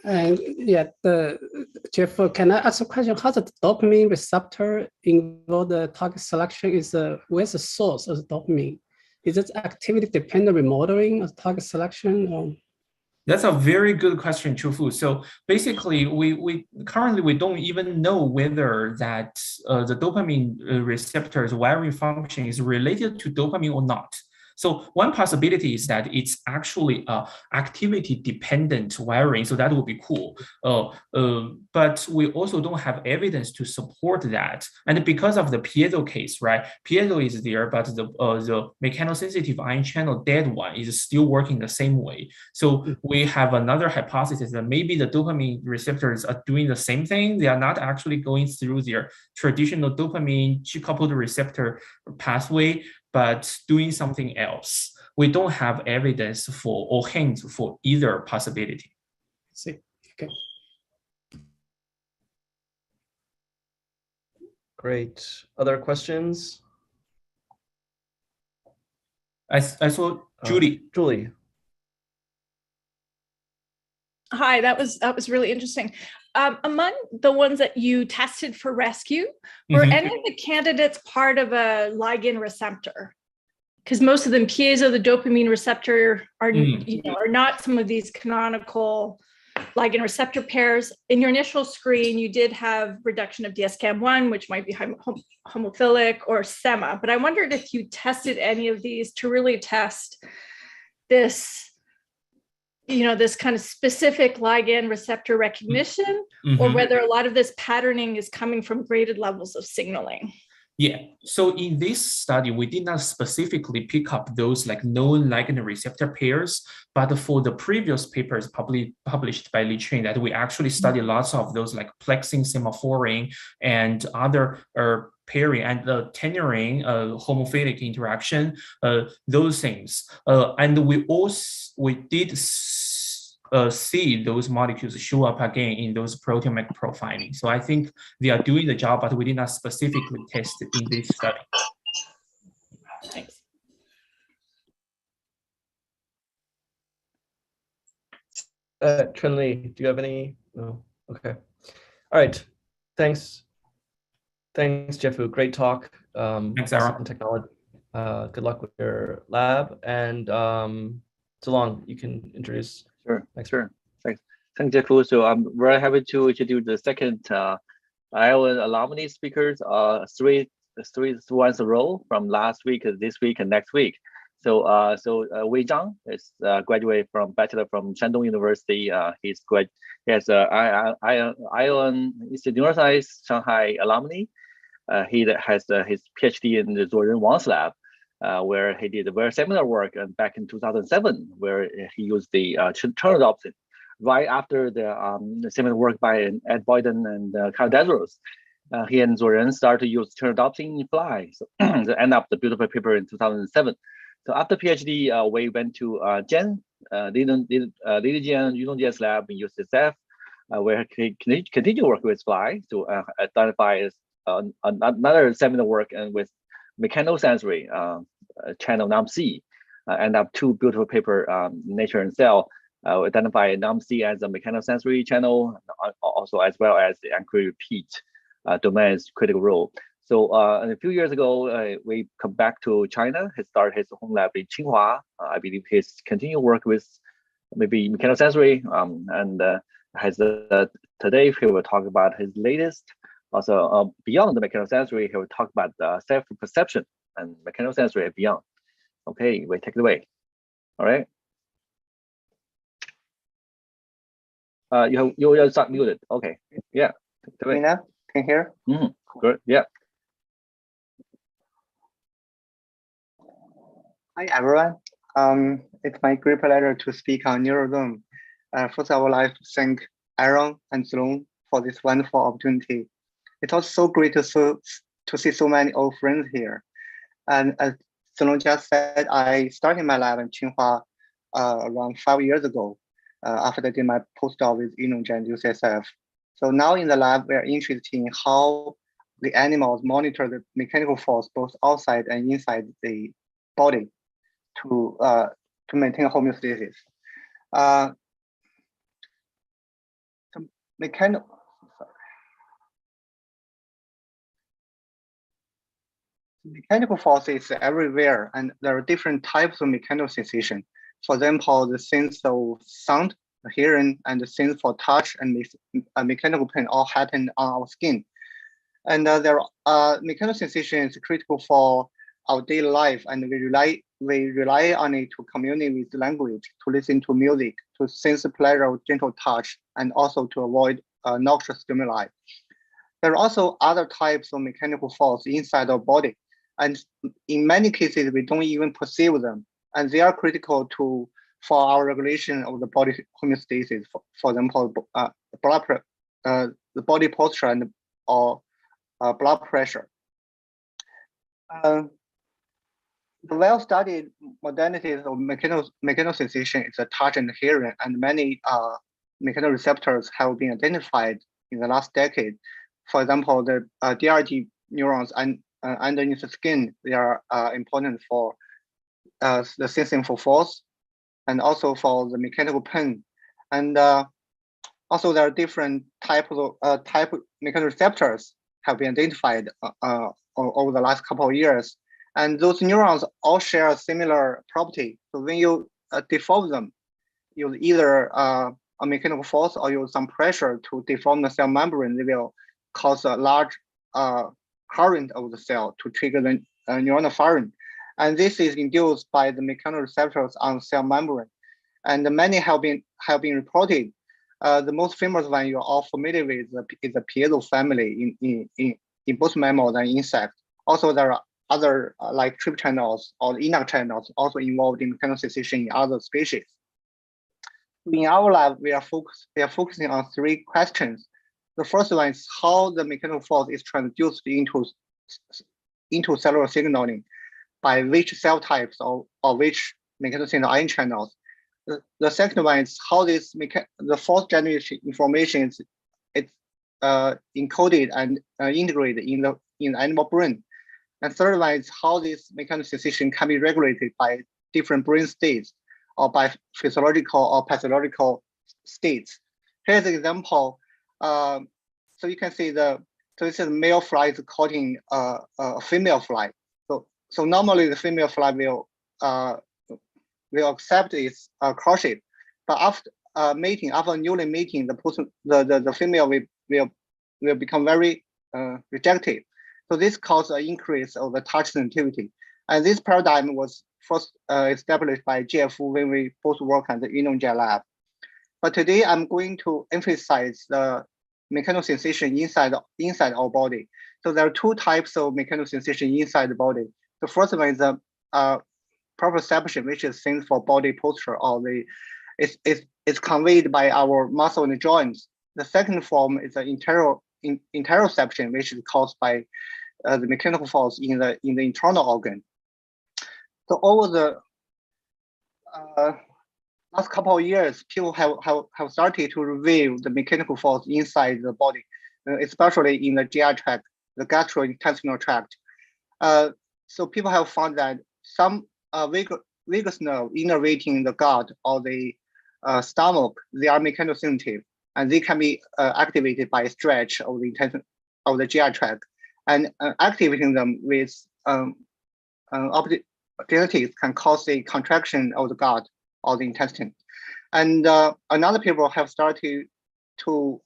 And Jiefu, can I ask a question? How the dopamine receptor involve the target selection is where's the source of dopamine? Is it activity dependent remodeling of target selection? Or? That's a very good question, Chufu. So basically, we currently don't even know whether that the dopamine receptor's wiring function is related to dopamine or not. So one possibility is that it's actually activity-dependent wiring, so that would be cool. But we also don't have evidence to support that. And because of the piezo case, right? Piezo is there, but the mechanosensitive ion channel dead one is still working the same way. So we have another hypothesis that maybe the dopamine receptors are doing the same thing. They are not actually going through their traditional dopamine G-coupled receptor pathway, but doing something else. We don't have evidence for or hints for either possibility. See, okay. Great. Other questions? I saw Julie. Julie. Hi, that was really interesting. Among the ones that you tested for rescue, were any of the candidates part of a ligand receptor? Because most of them, piezo, the dopamine receptor, are are not some of these canonical ligand receptor pairs. In your initial screen, you did have reduction of DSCAM1, which might be homophilic, or SEMA. But I wondered if you tested any of these to really test this. This kind of specific ligand receptor recognition, or whether a lot of this patterning is coming from graded levels of signaling. Yeah, so in this study, we did not specifically pick up those like known ligand receptor pairs, but for the previous papers published by Li Chun, that we actually studied lots of those like plexing, semaphorin, and other pairing and the tenoring, homophilic interaction, those things. And we did see those molecules show up again in those proteomic profiling. So I think they are doing the job, but we did not specifically test it in this study. Thanks. Chun-Li, do you have any? No. Okay. All right. Thanks. Thanks, Jiefu. Great talk. Thanks, Aaron. Technology. Good luck with your lab. And Zhang, you can introduce. Sure. Thanks, Jiefu. So I'm very happy to introduce the second Iowa alumni speakers. Three once a row from last week, this week, and next week. So Wei Zhang is graduate from bachelor from Shandong University. He has Iowa Institute of Neuroscience Shanghai alumni. He has his PhD in the Zuoren Wang's lab, where he did a very similar work back in 2007, where he used the ternodopsin right after the similar work by Ed Boyden and Kyle Desros. He and Zuoren started to use ternodopsin in fly. So they end up the beautiful paper in 2007. So after PhD, we went to Jen, Li Jian Yunongjian's lab in UCSF, where he continued work with fly to identify another similar work and with Mechanosensitive channel NAMC, end up two beautiful paper Nature and Cell, identify NAMC as a mechanosensory channel, also as well as the anchored repeat domain's critical role. So a few years ago, we come back to China. He started his home lab in Tsinghua. I believe he's continued work with maybe mechanosensory, and today he will talk about his latest. Also, beyond the mechanosensory, he will talk about self-perception and mechanosensory and beyond. Okay, we take it away. All right. You start muted. Okay. Yeah. Take it away. Now, can you hear? Good. Yeah. Hi, everyone. It's my great pleasure to speak on Neurosome. First, I would like to thank Aaron and Zhang for this wonderful opportunity. It's also so great to see so many old friends here. And as Zhang just said, I started my lab in Tsinghua around 5 years ago after I did my postdoc with Yunong and UCSF. So now in the lab, we're interested in how the animals monitor the mechanical force both outside and inside the body to maintain homeostasis. Mechanical force is everywhere, and there are different types of mechanosensation. For example, the sense of sound, hearing, and the sense for touch and mechanical pain all happen on our skin. And mechanosensation is critical for our daily life, and we rely on it to communicate with language, to listen to music, to sense the pleasure of gentle touch, and also to avoid noxious stimuli. There are also other types of mechanical force inside our body, and in many cases we don't even perceive them, and they are critical for our regulation of the body homeostasis. For example, the body posture and or blood pressure. The well-studied modalities of mechanosensation is the touch and hearing, and many mechanoreceptors have been identified in the last decade. For example, the dendrite neurons underneath the skin, they are important for the sensing for force and also for the mechanical pain. And also there are different type mechanoreceptors have been identified over the last couple of years. And those neurons all share a similar property. So when you deform them, use either a mechanical force or use some pressure to deform the cell membrane, they will cause a large current of the cell to trigger the neuronal firing. And this is induced by the mechanoreceptors on cell membrane. And many have been reported. The most famous one you're all familiar with is the Piezo family in both mammals and insects. Also, there are other like trip channels or enoch channels also involved in mechanosensation in other species. In our lab, we are focusing on 3 questions. The first one is how the mechanical force is transduced into cellular signaling by which cell types or which mechanosensitive ion channels. The second one is how the force generation information is encoded and integrated in the animal brain. And third one is how this mechanosensation can be regulated by different brain states or by physiological or pathological states. Here's an example. So you can see so this is male fly is courting a female fly. So normally the female fly will accept its courtship, but after mating, after newly mating, the female will become very rejective. So this caused an increase of the touch sensitivity. And this paradigm was first established by Jiefu when we both work at the Yunong lab. But today I'm going to emphasize the mechanosensation inside our body. So there are 2 types of mechanosensation inside the body. The first one is the proprioception, which is sense for body posture, or it's conveyed by our muscle and joints. The second form is the interoception, which is caused by the mechanical force in the internal organ. So over the last couple of years, people have started to review the mechanical force inside the body, especially in the GI tract, the gastrointestinal tract. So people have found that some vagus nerve innervating the gut or the stomach, they are mechanosensitive, and they can be activated by stretch of the GI tract. And activating them with opportunities can cause a contraction of the gut or the intestine. And another people have started to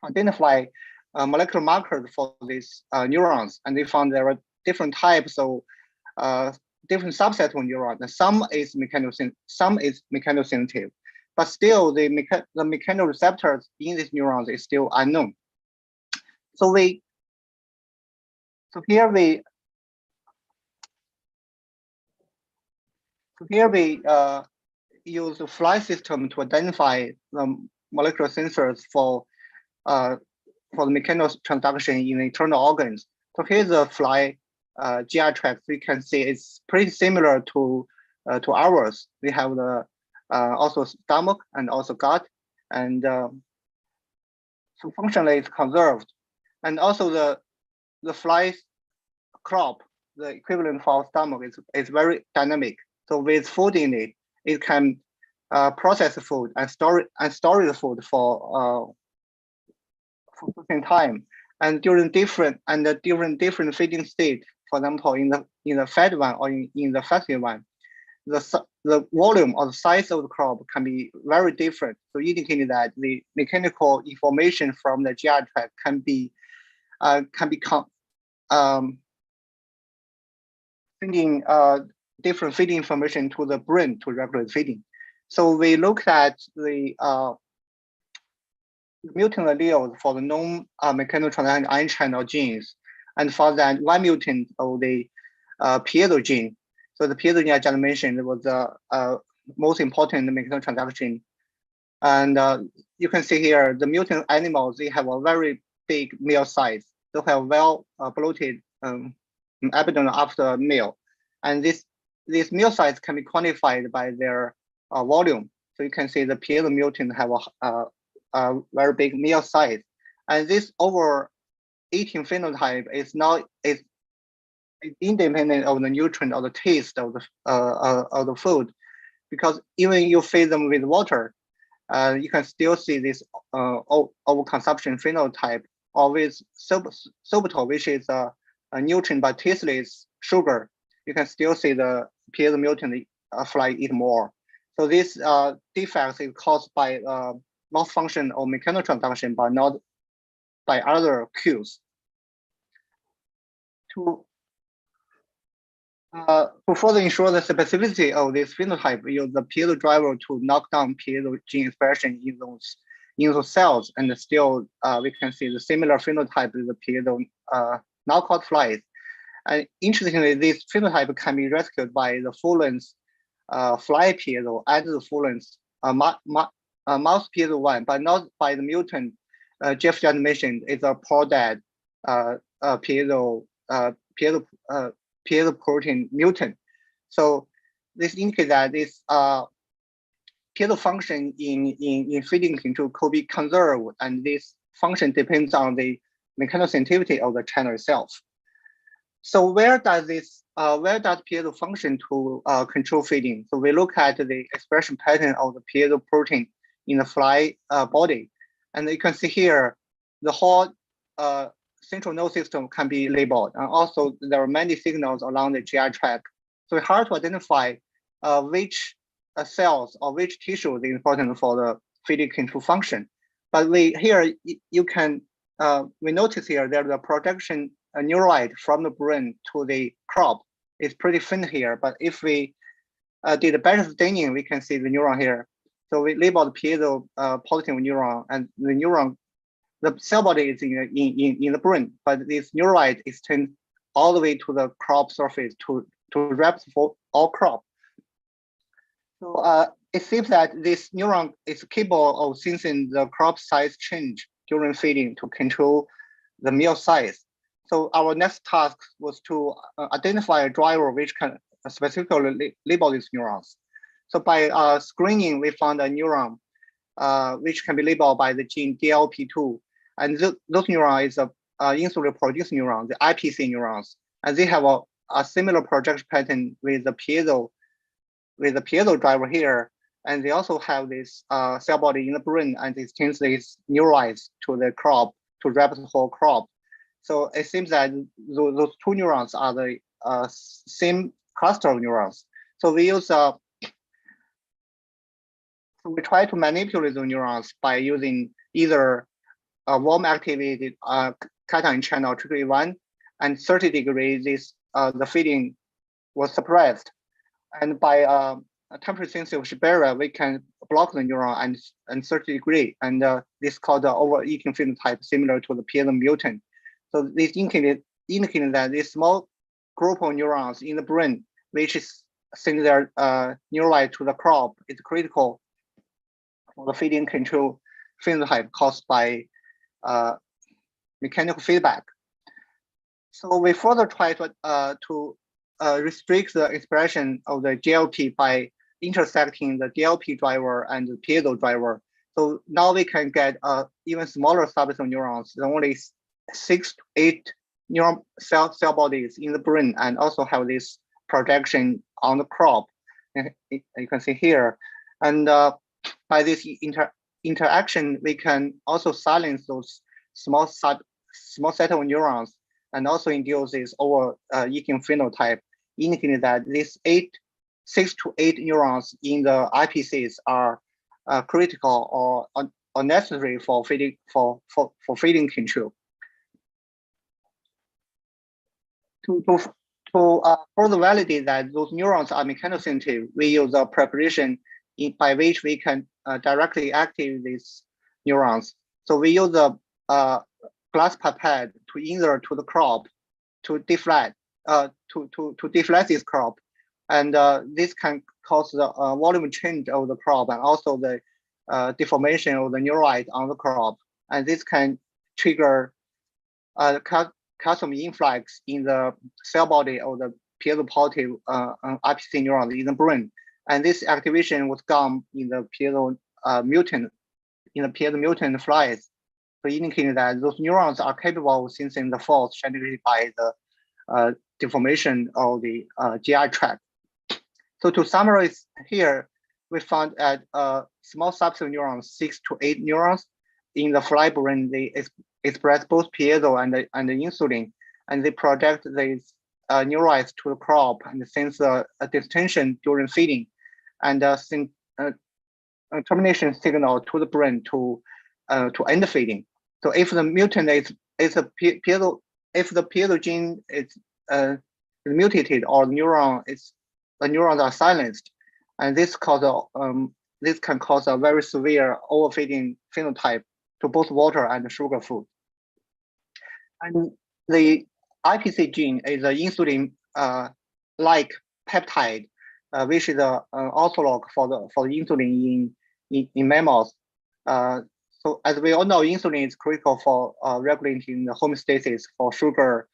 identify molecular markers for these neurons, and they found there are different types of different subsets of neurons. And some is mechanosensitive, but still the mechanoreceptors in these neurons is still unknown. So here we So here we use the fly system to identify the molecular sensors for the mechanotransduction in internal organs. So here's the fly GI tract. You can see it's pretty similar to ours. We have the also stomach and also gut, and so functionally it's conserved. And also the fly crop, the equivalent for our stomach, is very dynamic. So with food in it, it can process the food and store the food for certain time. And during different feeding state, for example, in the fed one or in the fatty one, the volume or the size of the crop can be very different. So indicating that the mechanical information from the GI tract can sending different feeding information to the brain to regulate feeding. So we looked at the mutant alleles for the known mechanotransduction ion channel genes, and for that one mutant of the Piezo gene. So the Piezo gene I just mentioned was the most important mechanotransduction. And you can see here the mutant animals, they have a very big meal size. They have well bloated abdomen after meal, and this meal size can be quantified by their volume. So you can see the Piezo mutant have a very big meal size, and this overeating phenotype is independent of the nutrient or the taste of the food, because even you feed them with water, you can still see this overconsumption phenotype, or with sorbitol, which is a nutrient but tasteless sugar. You can still see the Piezo mutant fly eat more. So this defect is caused by loss function of mechanotransduction, but not by other cues. To further ensure the specificity of this phenotype, we use the Piezo driver to knock down Piezo gene expression in those cells, and still we can see the similar phenotype with the Piezo knockout flies. And interestingly, this phenotype can be rescued by the full-length fly Piezo and the full-length mouse Piezo one, but not by the mutant Jeff just mentioned. It's a poor dead Piezo protein mutant. So this indicates that this Piezo function in feeding control could be conserved, and this function depends on the mechanosensitivity of the channel itself. So where does Piezo function to control feeding? So we look at the expression pattern of the Piezo protein in the fly body, and you can see here the whole central nervous system can be labeled, and also there are many signals along the GI tract. So it's hard to identify which cells or which tissue is important for the feeding control function. But we notice here there's a projection neurite from the brain to the crop. It's pretty thin here, but if we did a better staining, we can see the neuron here. So we labeled Piezo positive neuron, and the neuron, the cell body is in the brain, but this neurite extends all the way to the crop surface to wrap for all crop. So it seems that this neuron is capable of sensing the crop size change during feeding to control the meal size. So our next task was to identify a driver which can specifically label these neurons. So by screening, we found a neuron which can be labeled by the gene DLP2. And those neurons is a insulin producing neuron, the IPC neurons. And they have a similar projection pattern with the Piezo driver here. And they also have this cell body in the brain, and it extends these neurites to the crop to wrap the whole crop. So it seems that those two neurons are the same cluster of neurons. So we use we try to manipulate the neurons by using either a warm activated cation channel trigger 1, and 30 degrees the feeding was suppressed. And by a temperature sensitive barrier, we can block the neuron and 30 degree. And this is called the overeating phenotype, similar to the Piezo mutant. So this indicated that this small group of neurons in the brain, which is send their neurite to the crop is critical for the feeding control phenotype caused by mechanical feedback. So we further try to restrict the expression of the GLP by intersecting the DLP driver and the piezo driver. So now we can get even smaller subset of neurons, only 6 to 8 neuron cell bodies in the brain, and also have this projection on the crop. You can see here. And by this interaction, we can also silence those small set of neurons and also induce this over-eating phenotype, indicating that these 6 to 8 neurons in the IPCs are critical or necessary for feeding feeding control. To further validate that those neurons are mechanosensitive, we use a preparation by which we can directly activate these neurons. So we use a glass pipette to insert to the crop to deflate this crop, and this can cause the volume change of the crop and also the deformation of the neurite on the crop, and this can trigger calcium influx in the cell body of the piezo-positive IPC neurons in the brain, and this activation was done in the piezo mutant flies, so indicating that those neurons are capable of sensing the force generated by the deformation of the GI tract. So to summarize here, we found that small subset of neurons, 6 to 8 neurons in the fly brain, they express both piezo and the insulin, and they project these neurites to the crop and sense a distension during feeding, and send termination signal to the brain to end feeding. So if the mutant is a piezo, if the piezo gene is mutated or the neurons are silenced, and this can cause a very severe overfeeding phenotype to both water and sugar food. And the IPC gene is an insulin-like peptide, which is an ortholog for the insulin in mammals. So as we all know, insulin is critical for regulating the homeostasis for sugar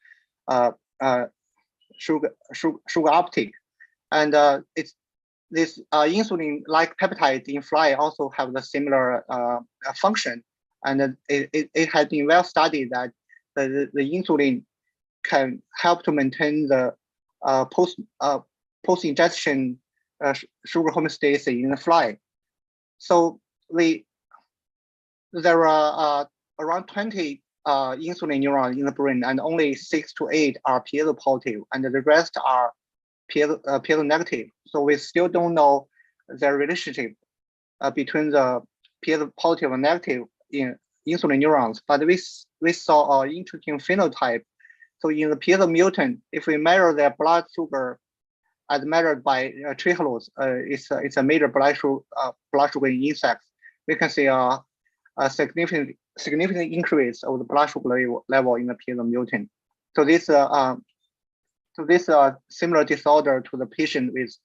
uptake, and this insulin-like peptide in fly also have the similar function, and it has been well studied that the insulin can help to maintain the post-ingestion sugar homeostasis in the fly. So there are around 20 insulin neurons in the brain, and only 6 to 8 are piezo positive, and the rest are piezo negative. So we still don't know the relationship between the piezo positive and negative in insulin neurons, but we saw an interesting phenotype. So in the piezo mutant, if we measure their blood sugar as measured by trehalose, it's a major blood sugar in insects, we can see a significant increase of the blood sugar level in the piezo mutant. So this similar disorder to the patient with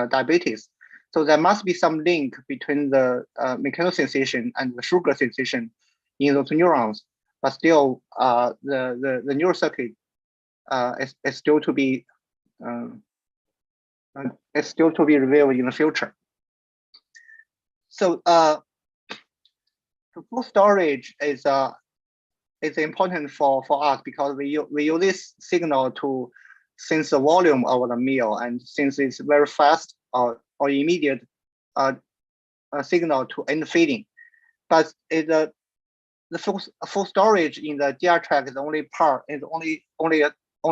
diabetes. So there must be some link between the mechanosensation and the sugar sensation in those neurons, but still the neural circuit is still to be revealed in the future. So the full storage is important for us because we use this signal to sense the volume of the meal, and since it's very fast or immediate signal to end feeding, but the full storage in the GI tract is only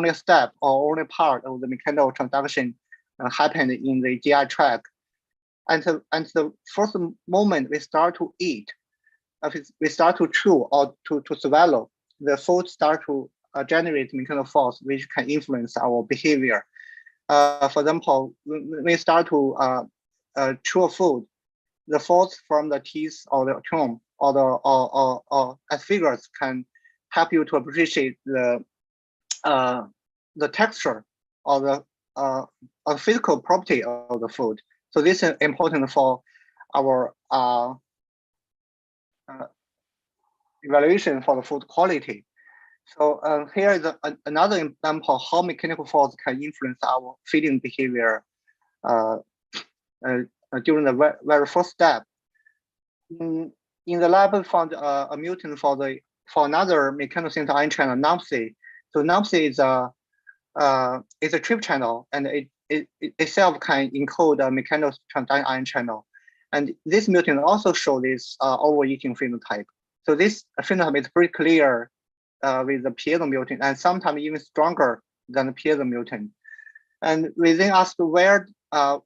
a step or only part of the mechanical transduction happened in the GI tract, and the first moment we start to eat, we start to chew or to swallow, the food start to generate mechanical force which can influence our behavior. For example, when we start to chew food, the force from the teeth or the tongue or as figures can help you to appreciate the texture or a physical property of the food. So this is important for our evaluation for the food quality. So here is another example how mechanical force can influence our feeding behavior during the very first step. In the lab, we found a mutant for another mechanosensitive ion channel, NUMC. So NUMC is a trip channel, and it itself can encode a mechanosensitive ion channel. And this mutant also shows this overeating phenotype. So this phenotype is pretty clear with the piezo mutant, and sometimes even stronger than the piezo mutant. And we then asked where does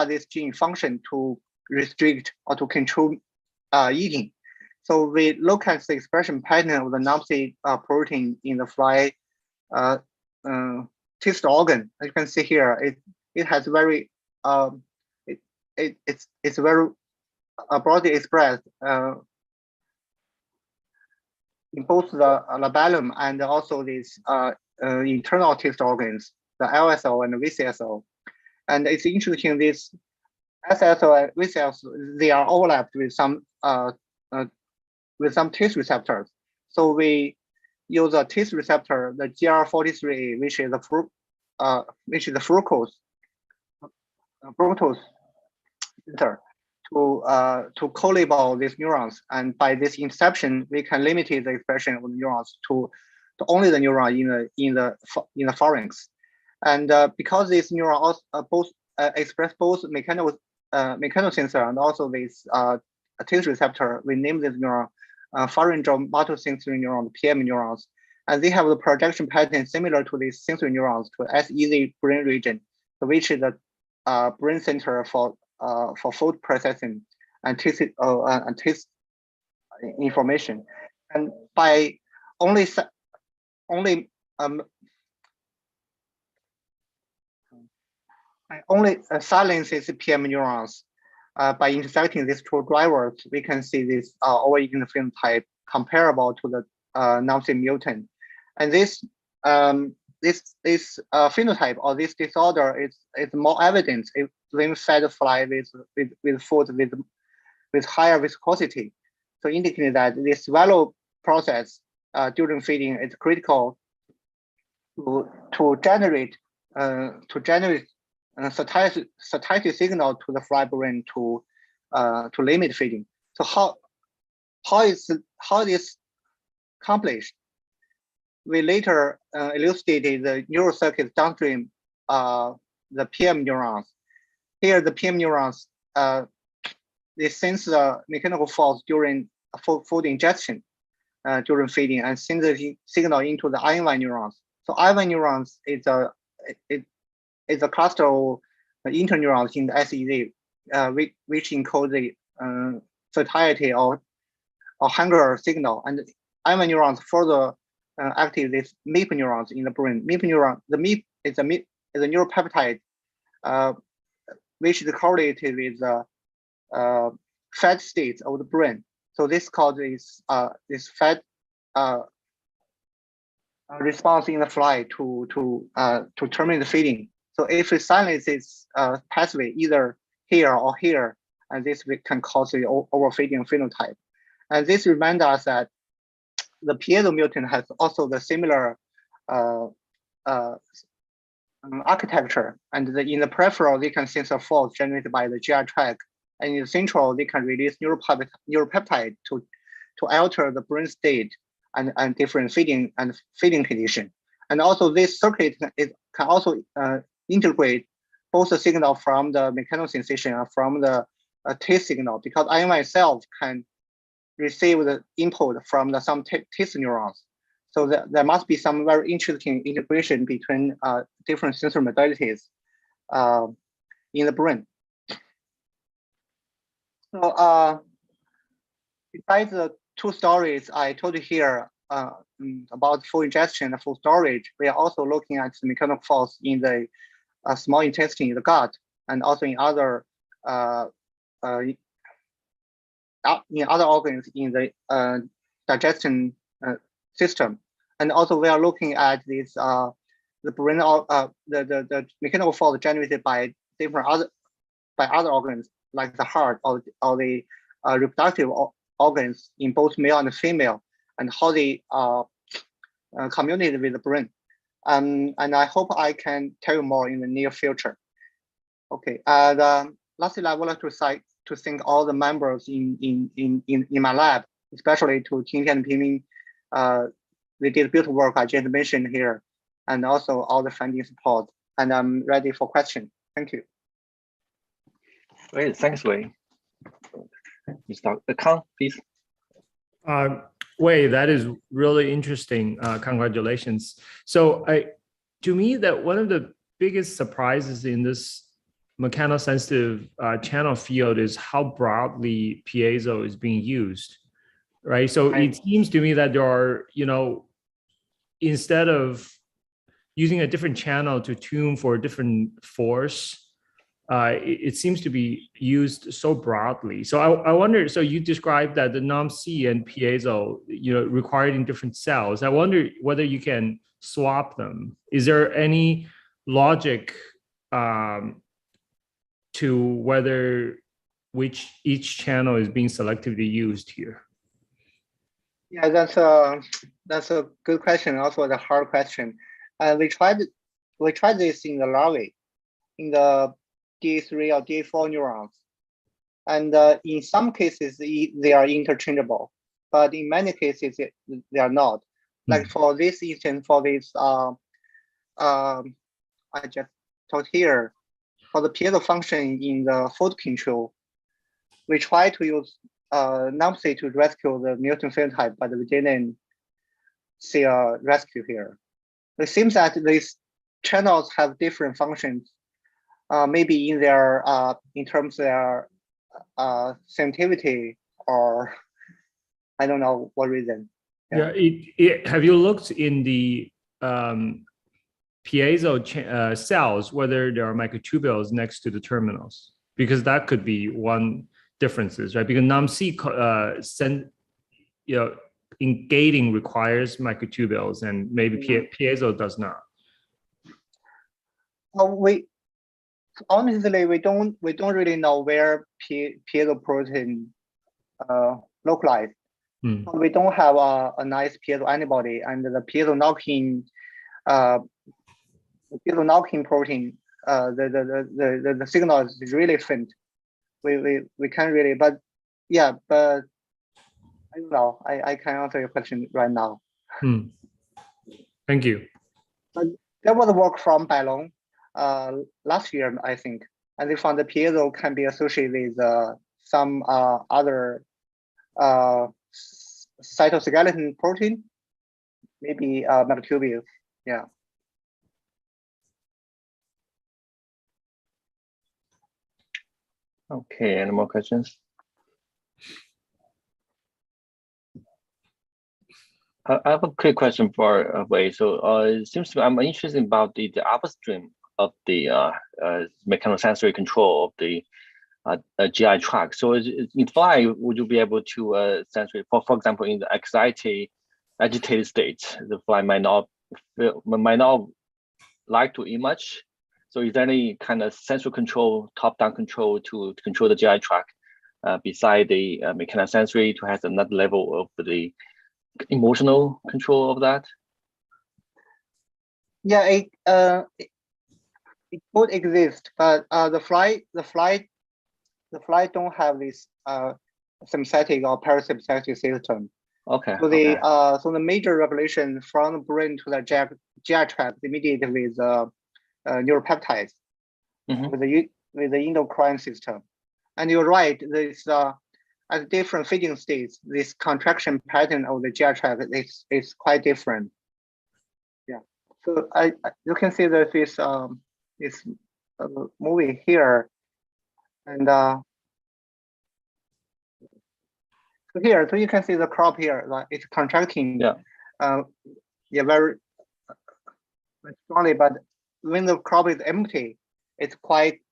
this gene function to restrict or to control eating? So we look at the expression pattern of the NUMC protein in the fly taste organ. As you can see here, it has very it's very broadly expressed in both the labellum and also these internal taste organs, the LSO and the VCSO. And it's interesting, this SSO and VCSO, they are overlapped with some taste receptors. So we use a taste receptor, the GR43A, which is the fructose center, to co-label these neurons. And by this interception, we can limit the expression of the neurons to only the neuron in the pharynx. And because these neurons both express both mechanosensor and also this taste receptor, we name this neuron pharyngeal motosensory neuron, PM neurons, and they have the projection pattern similar to these sensory neurons, to SEZ brain region, which is the brain center for food processing and taste information. And by only silences PM neurons by intersecting these two drivers, we can see this overeating phenotype comparable to the NUMC mutant. And this phenotype or this disorder is more evident if when fed fly with food with higher viscosity. So indicating that this swallow process during feeding is critical to generate satiety signal to the fly brain to limit feeding. So how is this accomplished? We later elucidated the neural circuits downstream the PM neurons. Here, the PM neurons they sense the mechanical force during food ingestion during feeding and send the signal into the ion neurons. So ion neurons is a cluster of interneurons in the SEZ, which encode the satiety or hunger signal, and ion neurons further activate these MIP neurons in the brain. MIP neuron, the MIP is a neuropeptide which is correlated with the fat states of the brain. So this causes this fat response in the fly to terminate the feeding. So if we silence this pathway either here or here, and this can cause the overfeeding phenotype. And this reminds us that the piezo mutant has also the similar architecture, and in the peripheral they can sense a force generated by the GI tract, and in the central they can release neuropeptide to alter the brain state and different feeding condition. And also this circuit can also integrate both the signal from the mechanosensation and from the taste signal, because ion itself can receive the input from some taste neurons. So there must be some very interesting integration between different sensory modalities in the brain. So besides the two stories I told you here about food ingestion and food storage, we are also looking at the mechanical force in the small intestine, the gut, and also in other organs in the digestion system. And also we are looking at this the brain the mechanical force generated by other organs like the heart or the reproductive organs in both male and female, and how they communicate with the brain. And I hope I can tell you more in the near future. Okay. And lastly, I would like to thank all the members in my lab, especially to Tingtian and Pingming. They did beautiful work I just mentioned here, and also all the funding support. And I'm ready for questions. Thank you. Great, thanks, Wei. Mr. Kang, please. Wei, that is really interesting. Congratulations. So to me, that one of the biggest surprises in this mechanosensitive channel field is how broadly piezo is being used, right? So it seems to me that there are, instead of using a different channel to tune for a different force, it seems to be used so broadly. So I wonder, so you described that the NOM-C and piezo, required in different cells. I wonder whether you can swap them. Is there any logic to whether each channel is being selectively used here? Yeah, that's a good question. Also, a hard question. We tried this in the larvae, in the D3 or D4 neurons, and in some cases they are interchangeable, but in many cases they are not. Like for this instance, for this I just taught here, for the piezo function in the food control, we try to use NOM-C to rescue the mutant phenotype, but we didn't see a rescue here. It seems that these channels have different functions, maybe in their in terms of their sensitivity, or I don't know what reason. Yeah, have you looked in the piezo cells whether there are microtubules next to the terminals? Because that could be one differences, right? Because NOM-C in gating requires microtubules, and maybe piezo does not. Honestly, we don't really know where piezo protein localized. So we don't have a nice piezo antibody, and the piezo knocking protein, the signal is really faint. We can't really, but yeah, but I don't know. I can't answer your question right now. Thank you. But there was work from Bailong last year, I think, and they found the piezo can be associated with some other cytoskeleton protein, maybe microtubules. Yeah. Okay, any more questions? I have a quick question for Wei. So it seems to me I'm interested about the upstream of the mechanosensory control of the GI tract. So in fly, would you be able to sensory, for example, in the agitated state, the fly might not like to eat much. So is there any kind of sensory control, top-down control to control the GI tract beside the mechanosensory to have another level of the emotional control of that? Yeah, it could exist, but the fly don't have this sympathetic or parasympathetic system. Okay. So so the major regulation from the brain to the GI tract mediated with neuropeptides, with the endocrine system. And you're right, there's at different feeding states, this contraction pattern of the GI tract is quite different. Yeah. So you can see that this movie here, and so you can see the crop here, like it's contracting. Yeah. Very strongly, but when the crop is empty, it's quite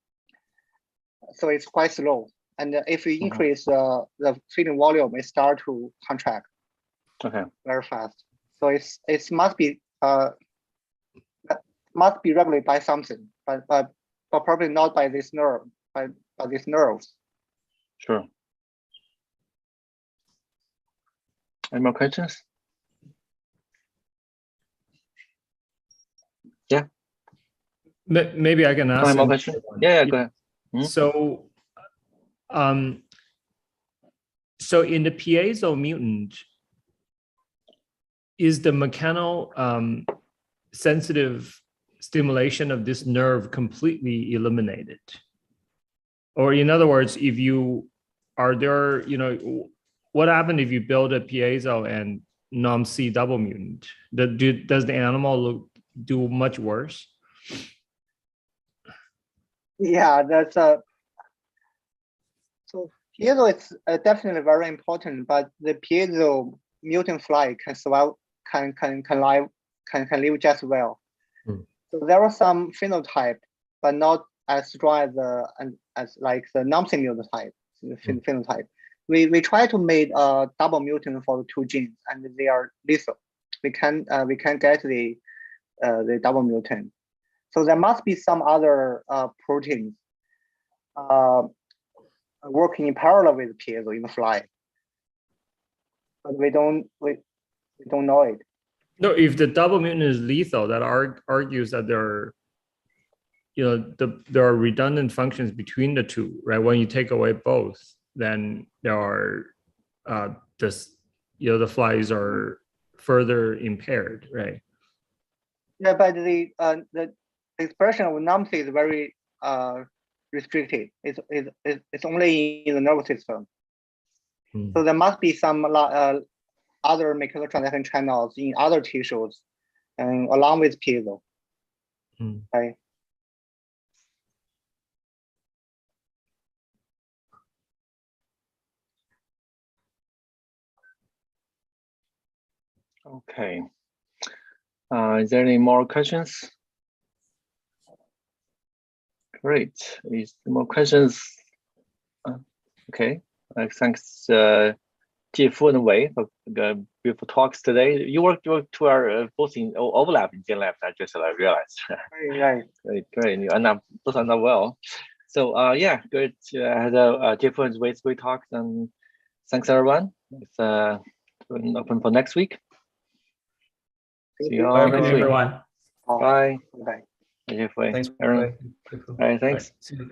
slow. And if you increase the feeding volume, it starts to contract. Okay. Very fast. So it must be must be regulated by something, but probably not by this nerve, by these nerves. Sure. Any more questions? Yeah. Maybe I can ask. Any more questions? Yeah, go ahead. So, so in the piezo mutant, is the mechanosensitive stimulation of this nerve completely eliminated? Or in other words, if you are there, you know, what happened if you build a piezo and NOMC double mutant? Does the animal do much worse? Yeah, that's so piezo is definitely very important, but the piezo mutant fly can survive, can live just well. So there are some phenotype, but not as strong as like the NOMC mutant type, phenotype. We try to make a double mutant for the two genes, and they are lethal. We can get the double mutant. So there must be some other proteins working in parallel with piezo in the fly, but we don't know it. No, if the double mutant is lethal, that argues that there are, you know, there are redundant functions between the two, right? When you take away both, then there are the flies are further impaired, right? Yeah, but the expression of NOMC is very restricted. It's only in the nervous system. So there must be some other mechanical transaction channels in other tissues, and along with piezo. Right. Okay. Is there any more questions? Great. Is there more questions? Okay. Thanks, Jiefu and Wei, for beautiful talks today. You two are both in overlap in Gen Labs. I just realized. Right. Great. You both are not well. So yeah, good to have Jiefu and Wei's great talks, and thanks everyone. It's open for next week. See you all next week. Everyone. Bye. Bye. Jiefu. Thanks. Aaron. All right, thanks. See you.